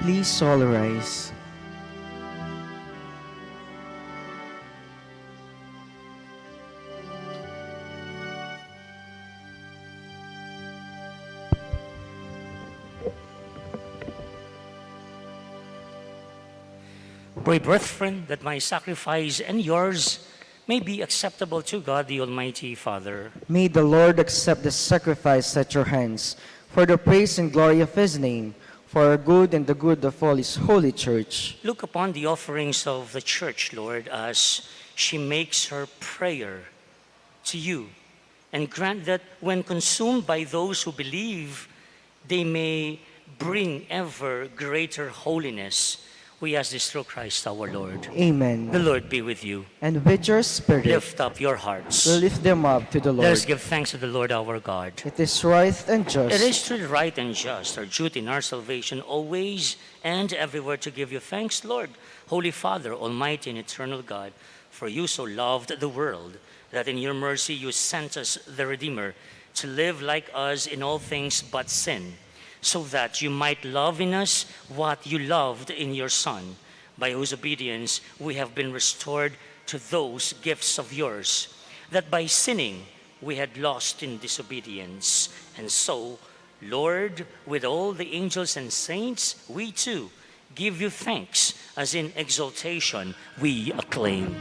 Please all rise.
Pray, brethren, that my sacrifice and yours may be acceptable to God, the Almighty Father.
May the Lord accept the sacrifice at your hands for the praise and glory of his name, for our good and the good of all his holy church.
Look upon the offerings of the church, Lord, as she makes her prayer to you, and grant that when consumed by those who believe, they may bring ever greater holiness. We ask this through Christ our Lord.
Amen.
The Lord be with you.
And with your spirit,
Lift up your hearts.
we'll lift them up to the
Let us
Lord.
give thanks to the Lord our God.
It is right and just.
It is truly right and just, our duty in our salvation, always and everywhere to give you thanks, Lord, Holy Father, Almighty and eternal God, for you so loved the world that in your mercy you sent us the Redeemer to live like us in all things but sin, so that you might love in us what you loved in your Son, by whose obedience we have been restored to those gifts of yours, that by sinning we had lost in disobedience. And so, Lord, with all the angels and saints, we too give you thanks, as in exaltation we acclaim.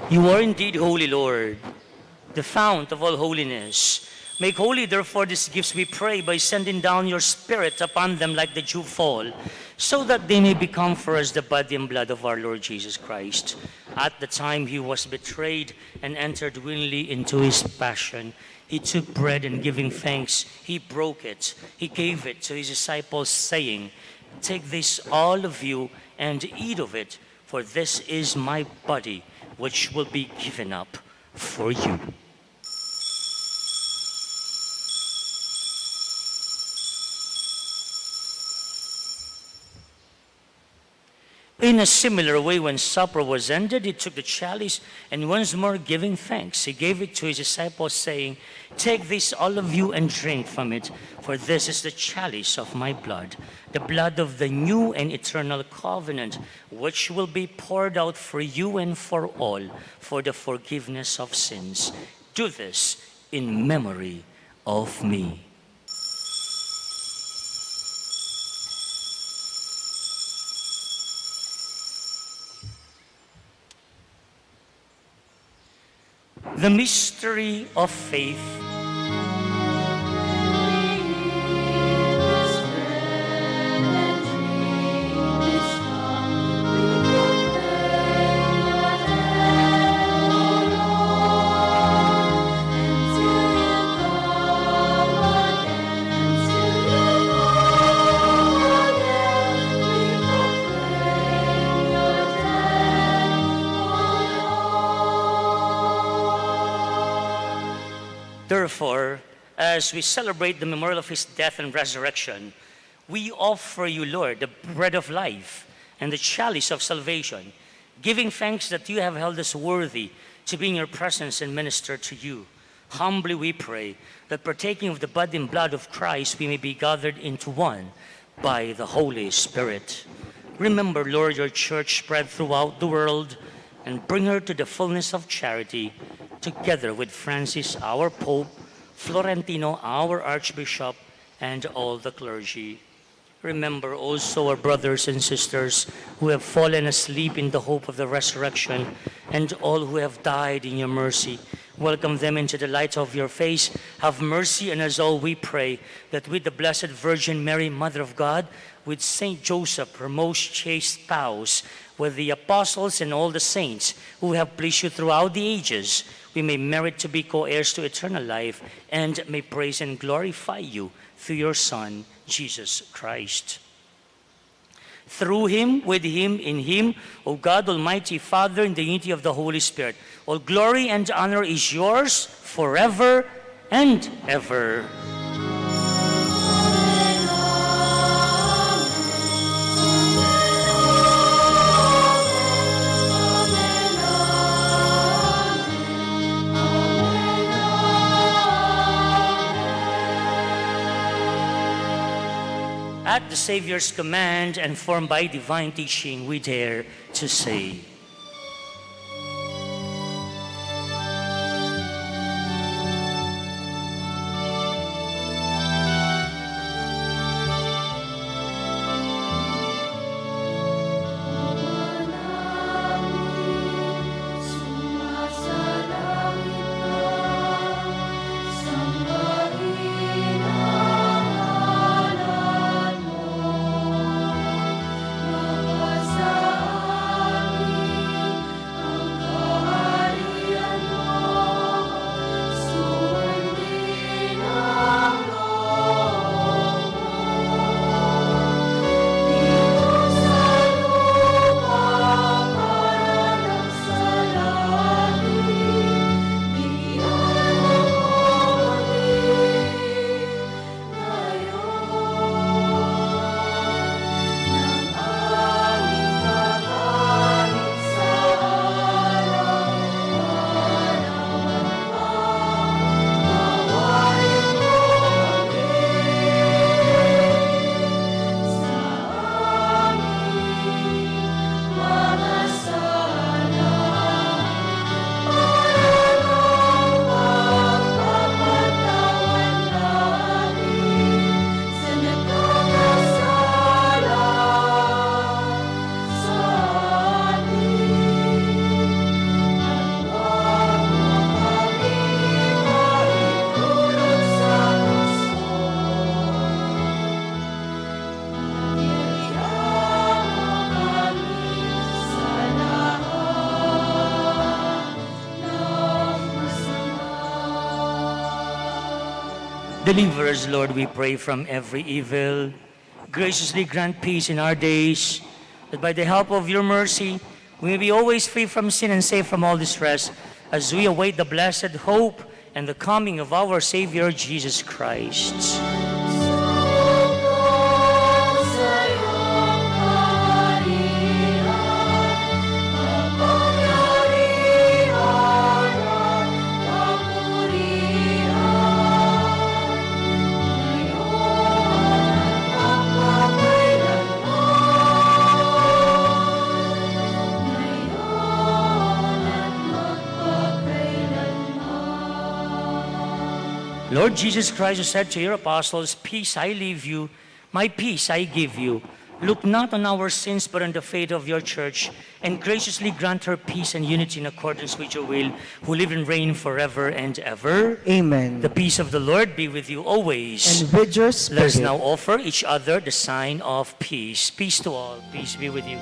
You are indeed holy, Lord, the fount of all holiness. Make holy, therefore, these gifts, we pray, by sending down your Spirit upon them like the dew fall, so that they may become for us the body and blood of our Lord Jesus Christ. At the time he was betrayed and entered willingly into his passion, he took bread and giving thanks, he broke it. He gave it to his disciples, saying, "Take this, all of you, and eat of it, for this is my body, which will be given up for you." In a similar way, when supper was ended, he took the chalice, and once more giving thanks, he gave it to his disciples, saying, "Take this, all of you, and drink from it, for this is the chalice of my blood, the blood of the new and eternal covenant, which will be poured out for you and for all, for the forgiveness of sins. Do this in memory of me." The mystery of faith. Therefore, as we celebrate the memorial of his death and resurrection, we offer you, Lord, the bread of life and the chalice of salvation, giving thanks that you have held us worthy to be in your presence and minister to you. Humbly we pray that, partaking of the body and blood of Christ, we may be gathered into one by the Holy Spirit. Remember, Lord, your church spread throughout the world. and bring her to the fullness of charity, together with Francis, our Pope, Florentino, our Archbishop, and all the clergy. Remember also our brothers and sisters who have fallen asleep in the hope of the resurrection, and all who have died in your mercy. Welcome them into the light of your face. Have mercy on us all, we pray, that with the Blessed Virgin Mary, Mother of God, with Saint Joseph, her most chaste spouse, with the apostles and all the saints who have pleased you throughout the ages, we may merit to be co-heirs to eternal life, and may praise and glorify you through your Son, Jesus Christ. Through him, with him, in him, O God, Almighty Father, in the unity of the Holy Spirit, all glory and honor is yours forever and ever. At the Savior's command and formed by divine teaching, we dare to say, deliver us, Lord, we pray, from every evil. Graciously grant peace in our days, that by the help of your mercy, we may be always free from sin and safe from all distress, as we await the blessed hope and the coming of our Savior, Jesus Christ. Lord Jesus Christ, who said to your apostles, "Peace I leave you, my peace I give you." Look not on our sins, but on the faith of your church, and graciously grant her peace and unity in accordance with your will, who live and reign forever and ever.
Amen.
The peace of the Lord be with you always.
And with your
Let us
spirit.
now offer each other the sign of peace. Peace to all. Peace be with you.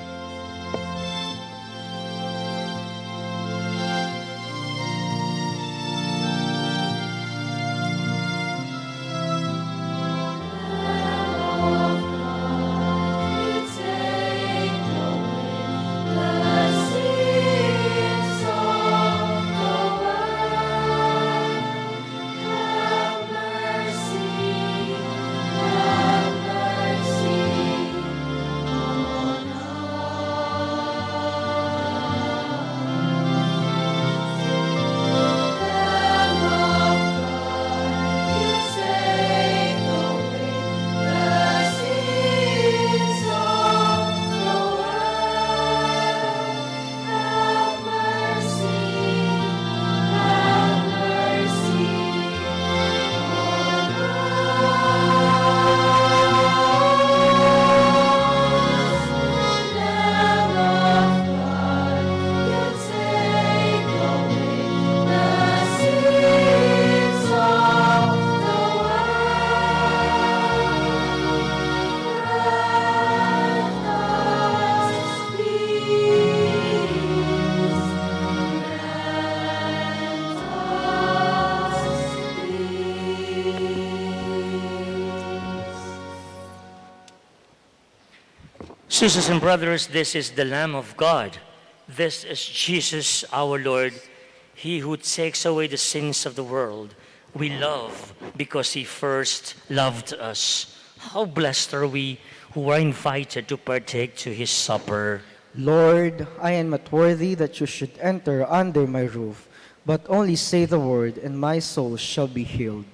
Sisters and brothers, this is the Lamb of God. This is Jesus our Lord, He who takes away the sins of the world. We love because He first loved us. How blessed are we who are invited to partake to His supper.
Lord, I am not worthy that you should enter under my roof, but only say the word, and my soul shall be healed.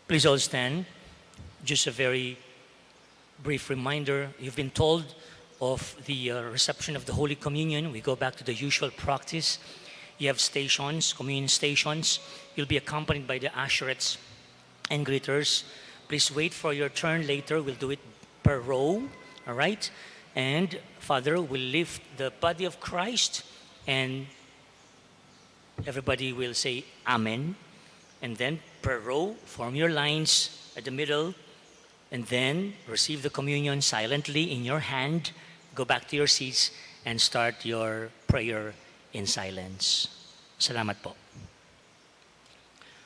Please all stand. Just a very brief reminder. You've been told of the reception of the Holy Communion. We go back to the usual practice. You have stations, communion stations. You'll be accompanied by the usherettes and greeters. Please wait for your turn later. We'll do it per row, all right? And Father will lift the body of Christ, and everybody will say Amen. And then per row, form your lines at the middle, and then receive the communion silently in your hand. Go back to your seats and start your prayer in silence. Salamat po.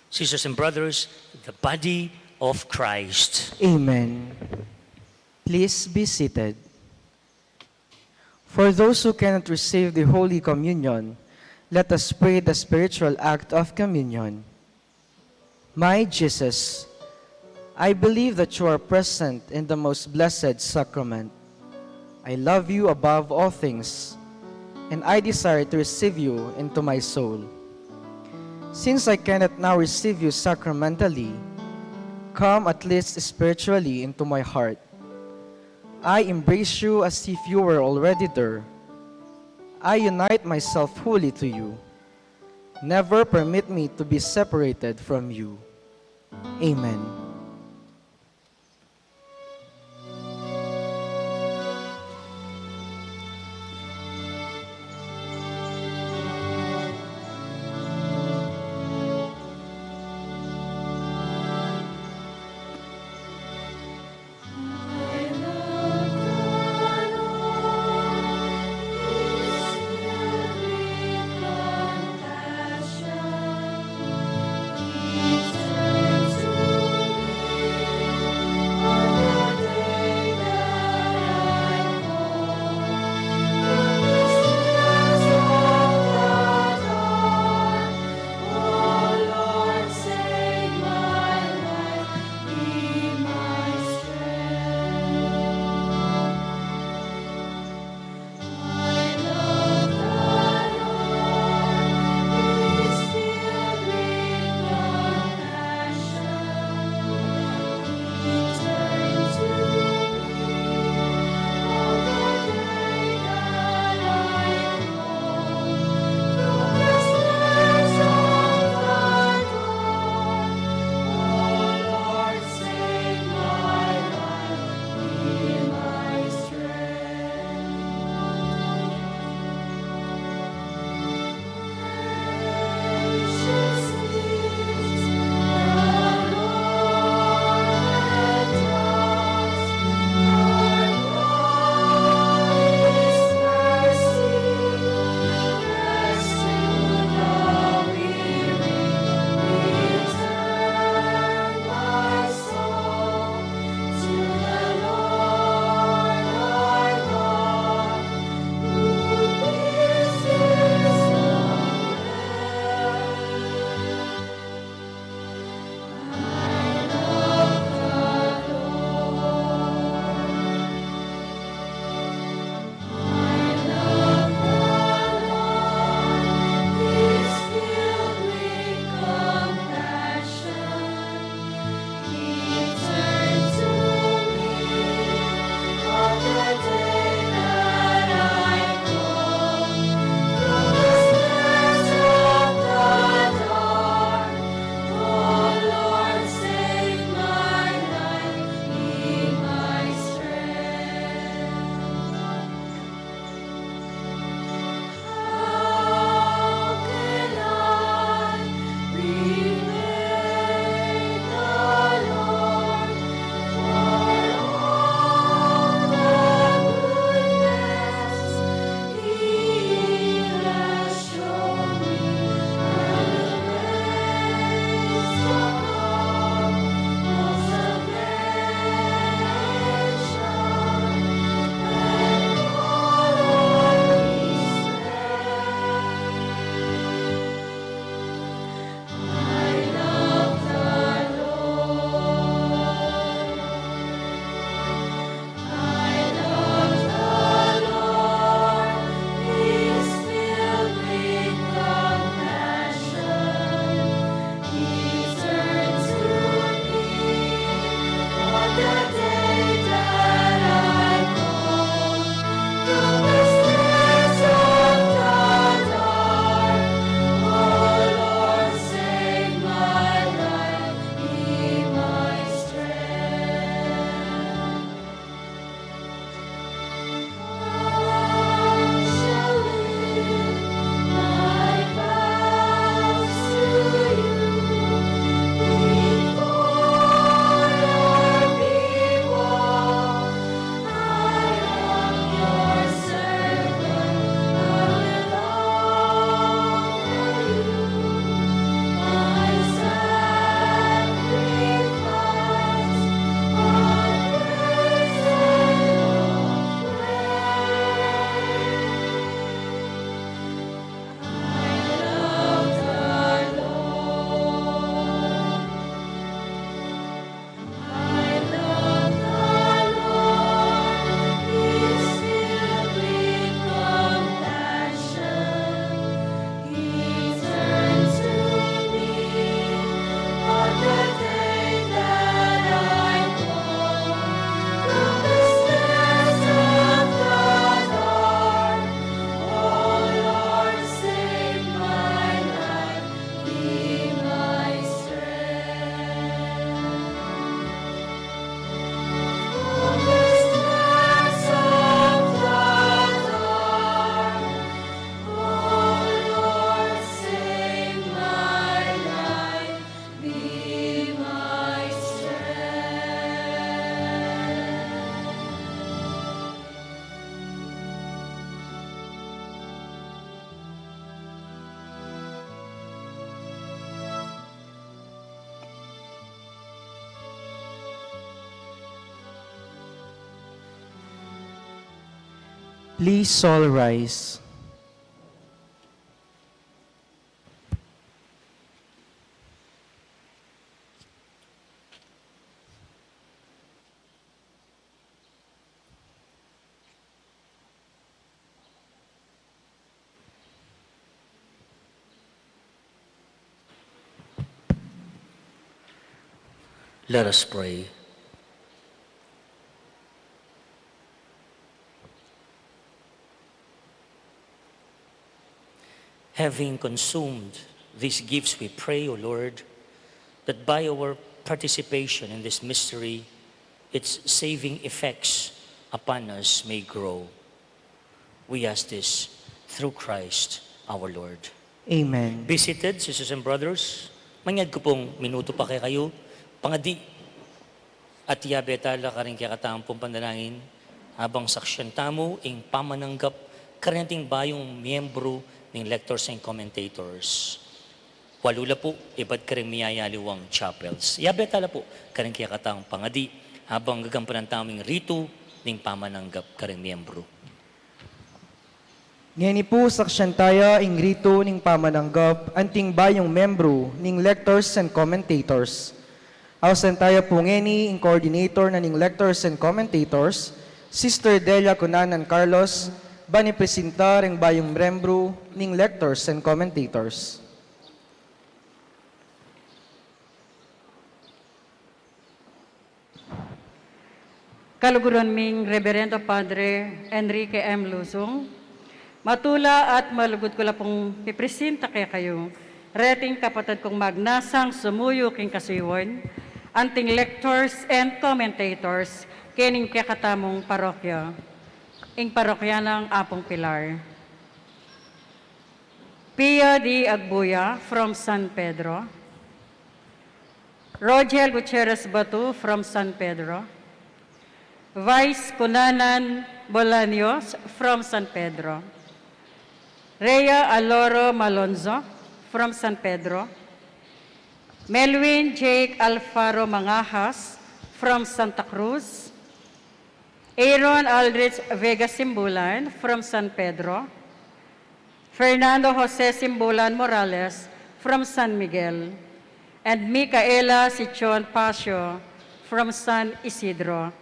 Sisters and brothers, the body of Christ.
Amen. Please be seated. For those who cannot receive the Holy Communion, let us pray the spiritual act of communion. My Jesus, I believe that you are present in the most blessed sacrament. I love you above all things, and I desire to receive you into my soul. Since I cannot now receive you sacramentally, come at least spiritually into my heart. I embrace you as if you were already there. I unite myself wholly to you. Never permit me to be separated from you. Amen. Please all rise.
Let us pray. Having consumed these gifts, we pray, O Lord, that by our participation in this mystery, its saving effects upon us may grow. We ask this through Christ our Lord.
Amen.
Visited, sisters and brothers, manyad ko pong minuto pa kayo, pangadi at yabetala ka rin kaya katampong pandanangin, habang saksyan tamo, ing pamananggap, karinting bayong miyembro ng lectors and commentators. Walula po, iba't karing miyayaliwang chapels. Yabetala po, karing kaya katang pangadi, habang gagampan ng taming rito, ng pamananggap karing miyembro.
Ngani po saksyantaya ing rito ning pamananggap anting bayong membro ning lectors and commentators. Ausentaya po ngani ing coordinator na ning lectors and commentators, Sister Delia Cunanan Carlos, bani presentar ing bayong membro ning lectors and commentators.
Kaluguran ming Reverendo Padre Enrique M. Luzong, matula at malugod ko lang pong pipresenta kaya kayo, reting kapatid kong magnasang sumuyo king kasiwon, anting lectors and commentators, kining kakatamong parokya, ing parokya ng Apong Pilar. Pia D. Agbuya from San Pedro, Rogel Gutierrez Batu from San Pedro, Vice Cunanan Bolaños from San Pedro, Rhea Aloro Malonzo from San Pedro, Melwin Jake Alfaro Mangahas from Santa Cruz, Aaron Aldrich Vega Simbulan from San Pedro, Fernando Jose Simbulan Morales from San Miguel, and Micaela Sichon Pasio from San Isidro.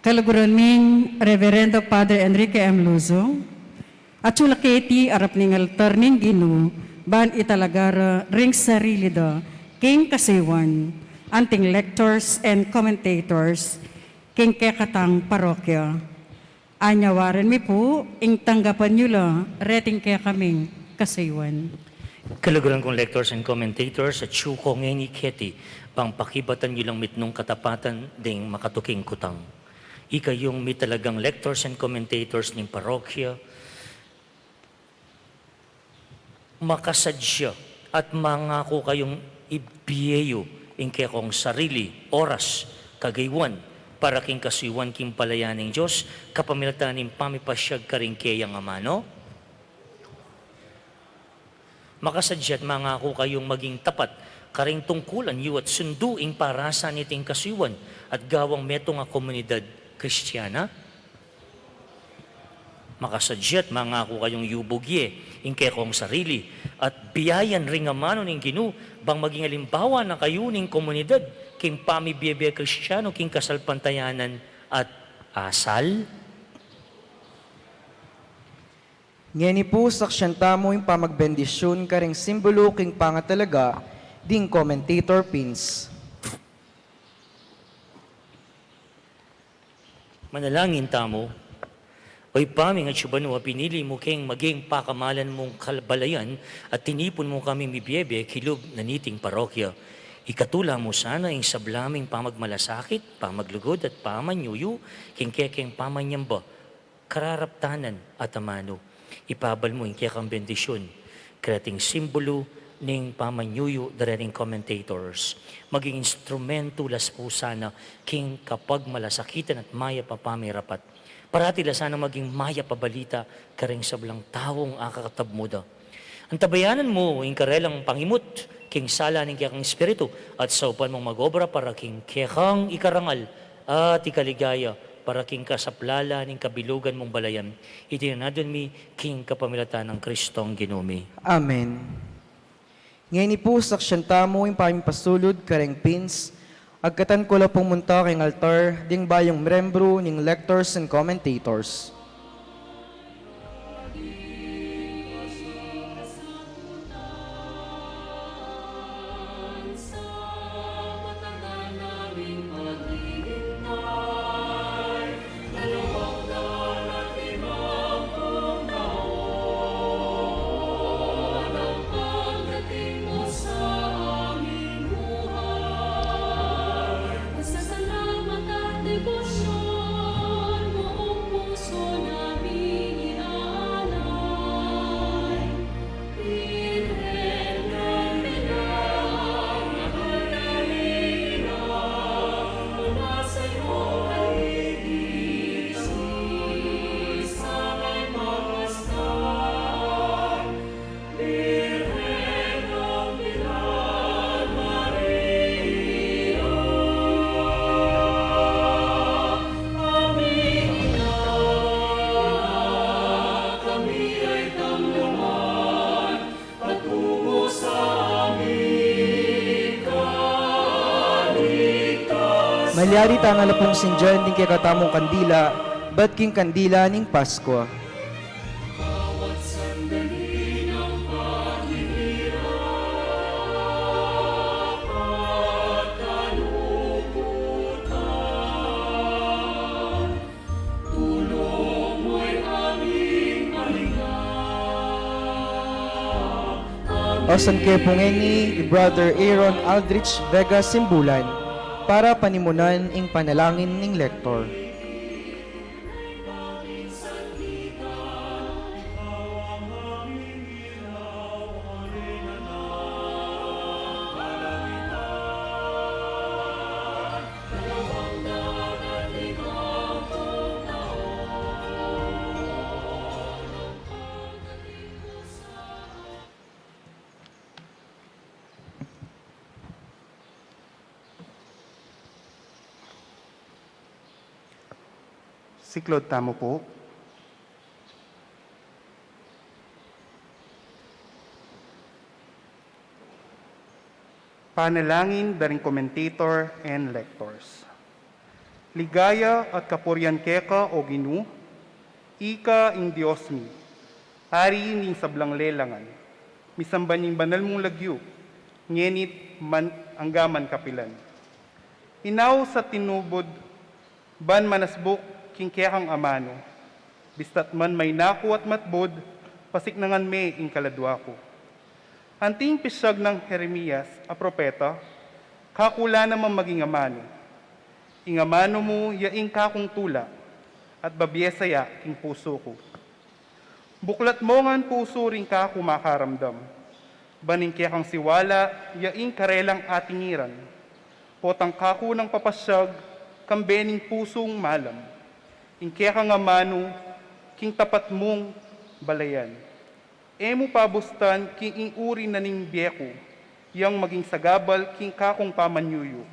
Kaluguran ming Reverendo Padre Enrique M. Luzong, at sulaketi arap ning altar ning Ginoo, ban italagara ring sarili da, king kasiwan, anting lectors and commentators, king kekatang parokya. Anyawaran mi po, ing tanggapan nyo la, reting kaya kaming kasiwan.
Kaluguran kong lectors and commentators at syuko ngeni keti, pang pakibatan nyo lang mitnong katapatan ding makatuking kutang. Ikayong may talagang lectors and commentators ng parokya, makasadya at mangako kayong ibiyeyo in kong sarili, oras, kagaywan, para king kasiwan king palayaning Diyos, kapamilatan ng pamipasyag ka rin kayang amano. Makasadya at mangako kayong maging tapat, karing tungkulan yu at sunduing parasan iting kasiwan at gawang metong nga komunidad Kristiyana. Makasadya at mangako kayong yubugye in kong sarili at biyayan ring amano ng Ginoo bang maging alimbawa na kayo ng komunidad king pamibiyebe Kristiyano king kasalpantayanan at asal.
Ngani po saksyanta mo yung pamagbendisyon karing simbolo king pangatalaga ding commentator pins.
Manalangin tamo, oy paming at syubano, pinili mo keng maging pakamalan mong kalbalayan at tinipon mo kami mibiyebe kilub na niting parokya. Ikatula mo sana yung sablaming pamagmalasakit, pamaglugod at pamanyuyo, king kekeng pamanyamba, kararaptanan at amano. Ipabal mo yung kekang bendisyon, krating simbolo ning pamanyuyo darening commentators. Maging instrumento las po sana king kapag malasakitan at maya papamirapat. Parati la sana maging maya pabalita karing sablang tawong akakatabmuda. Ang tabayanan mo, ing karelang pangimut, king sala ning kiyakang espiritu, at sa upan mong magobra para king kiyakang ikarangal at ikaligaya, para king kasaplala ning kabilugan mong balayan. Itinanadon mi king kapamilatan ng Kristong ginumi.
Amen. Ngayon po saksyan tamo yung paming pasulod kareng pins, agkatan ko la pong munta kayong altar, ding bayong membro ning lectors and commentators.
Pasasalamat at debosyon, buong puso namin inaalay. Birhen ng bilang, mahal na ina, mula sa'yo ay isis, aming magmasdan. Birhen ng bilang, Maria. Kami ay tamlaman patungo sa aming kaligtasan.
Malyari tanga la pong sinjan ding kaya katamong kandila, bat king kandila ning Pasko.
Bawat sandali ng paghihirap at kalungkutan, tulong mo'y aming pahinga.
Osan kay pongeni ni Brother Aaron Aldrich Vega Simbulan para panimunan ing panalangin ning lektor.
Siklod tamo po. Panalangin daring commentator and lectors. Ligaya at kapuryan keka o Ginu, ika ing Diyos mi, hari ning sablang lelangan, misamban ning banal mong lagyo, ngenit man anggaman kapilan. Inaw sa tinubod, ban manasbuk king kekang amano, bistat man may naku at matbod, pasiknangan me ing kaladwa ko. Anting pisag ng Jeremias, a propeta, kakula naman maging amano. Ingamano mo, yaing kakong tula, at babyesaya king puso ko. Buklat mo ngan puso rin ka kumakaramdam. Baning kekang siwala, yaing karelang atingiran. Potang kaku ng papasyag, kambening pusong malam. Ingkaya kang amano, king tapat mong balayan. Emo pabustan, king inguri na ning biyeko, yang maging sagabal, king kakong pamanyuyo.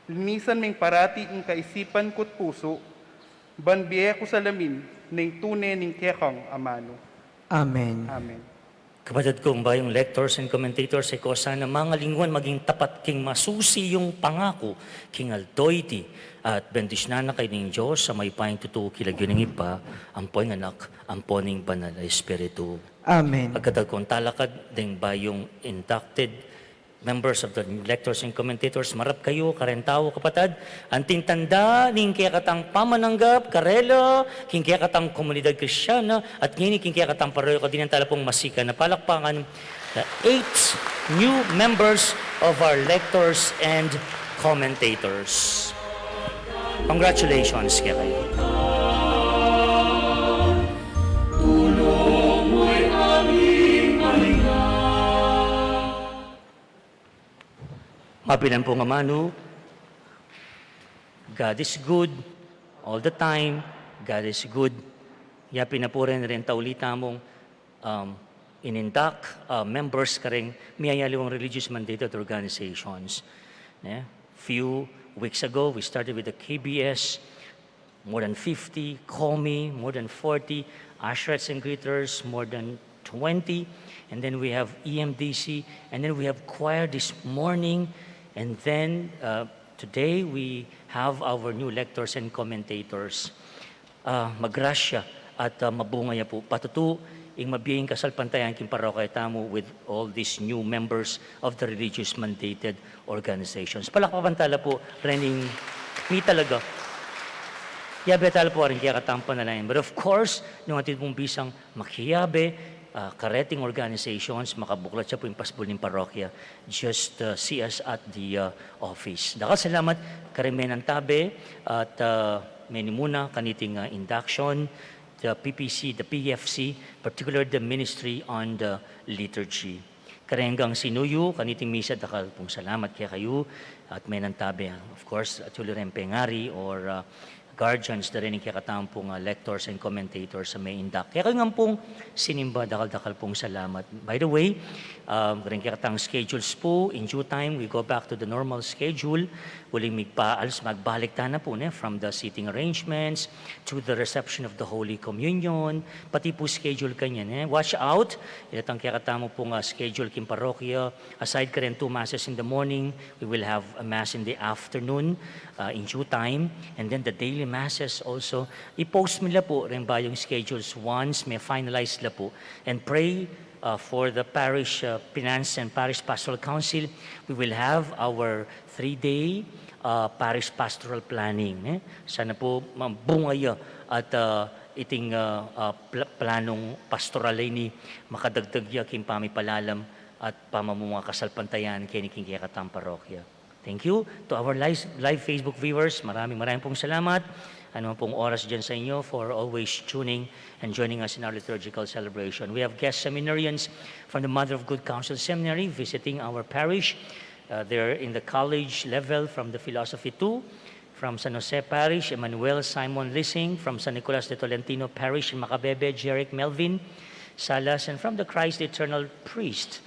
Linisan ming parati ing kaisipan ko't puso, ban biyeko sa lamin, ning tune ning kekang amano.
Amen.
Amen.
Kapatid kong bayong lectors and commentators, ay ko sana mga lingwan maging tapat king masusi yung pangako, king altoyti, at bendisyon na kay ning Diyos sa may paing tutuo kilagyo ng ipa, ampoy ng anak, amponing banal na espiritu.
Amen.
Pagkatag kong talakad, ding bayong inducted members of the lectors and commentators, marap kayo, karentawo, kapatid, anting tanda, ning kaya katang pamananggap, karela, king kaya katang komunidad kristyana, at ngini king kaya katang paroyo ko din ang talapong masika na palakpangan, the 8 new members of our lectors and commentators. Congratulations kaya kayo.
Tulong mo'y aming pahinga.
Apinan po nga manu, God is good all the time. God is good. Yapi na po rin taulita mong inindak members ka rin miyayaliwang religious mandated organizations. Few weeks ago, we started with the KBS, more than 50, COMI, more than 40, Ashrets and Greeters, more than 20, and then we have EMDC, and then we have choir this morning, and then today we have our new lectors and commentators. Magrasya at mabungaya po patutu ing mabiying kasalpantayan king parokya tamo with all these new members of the religious mandated organizations. Palakpapantala po rening mi talaga. Yabe tala po rin kaya katampan na lang. But of course, nung atin pong bisang makiyabe, kareting organizations, makabuklat siya po yung pasbol ng parokya. Just see us at the office. Dakal salamat, karimen ang tabi, at many muna, kaniting induction, the PPC, the PFC, particularly the Ministry on the Liturgy. Karenggang sinuyo, kaniting misa, dakal pong salamat kaya kayo, at may nantabi, of course, at rin pengari or guardians na rin kakatamang pong lectors and commentators sa may indak. Kaya kayo nga pong sinimba, dakal-dakal pong salamat. By the way, rin kakatang schedules po, in due time, we go back to the normal schedule. Huling magbalik ta na po from the seating arrangements to the reception of the Holy Communion, pati po schedule kanya. Watch out, ilatang kakatamo pong schedule king parokya. Aside ka rin 2 masses in the morning, we will have a mass in the afternoon in due time, and then the daily masses also. I-post nila po rin ba yung schedules once may finalize nila po, and pray for the parish finance and parish pastoral council. We will have our 3-day parish pastoral planning. Sana po mabungaya at iting planong pastoral ni makadagdagya king pamipalalam at pamamunga kasalpantayan kiniking katang parokya. Thank you to our live Facebook viewers. Maraming pong salamat. Ano pong oras dyan sa inyo for always tuning and joining us in our liturgical celebration. We have guest seminarians from the Mother of Good Counsel Seminary visiting our parish. They're in the college level from the Philosophy 2. From San Jose Parish, Emmanuel Simon Lissing. From San Nicolas de Tolentino Parish in Macabebe, Jeric Melvin Salas. And from the Christ Eternal Priest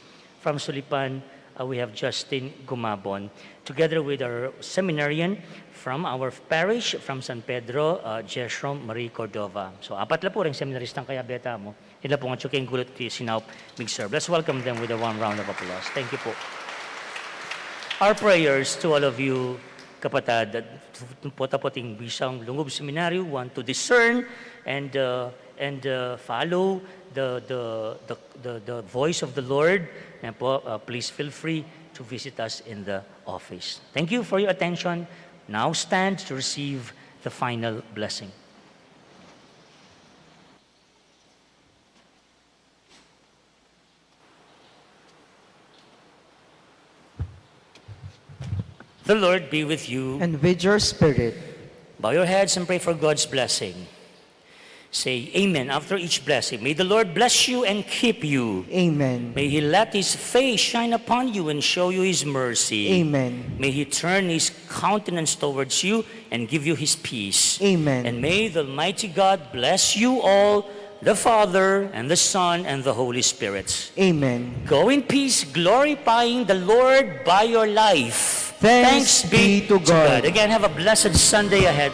from Sulipan, we have Justin Gumabon, together with our seminarian from our parish, from San Pedro, Jeshrom Marie Cordova. So, apat la po rin seminaristang kaya beta mo. Ila po nga tsuking gulot ti sinaup mig-serve. Let's welcome them with a warm round of applause. Thank you po. Our prayers to all of you, kapatid, po-tapoting bisang lunggob seminaryo, want to discern and follow the voice of the Lord. And po, please feel free to visit us in the office. Thank you for your attention. Now stand to receive the final blessing. The Lord be with you.
And with your spirit.
Bow your heads and pray for God's blessing. Say amen after each blessing. May the Lord bless you and keep you.
Amen.
May He let His face shine upon you and show you His mercy.
Amen.
May He turn His countenance towards you and give you His peace.
Amen.
And may the Almighty God bless you all, the Father and the Son and the Holy Spirit.
Amen.
Go in peace, glorifying the Lord by your life.
Thanks be to God.
Again, have a blessed Sunday ahead.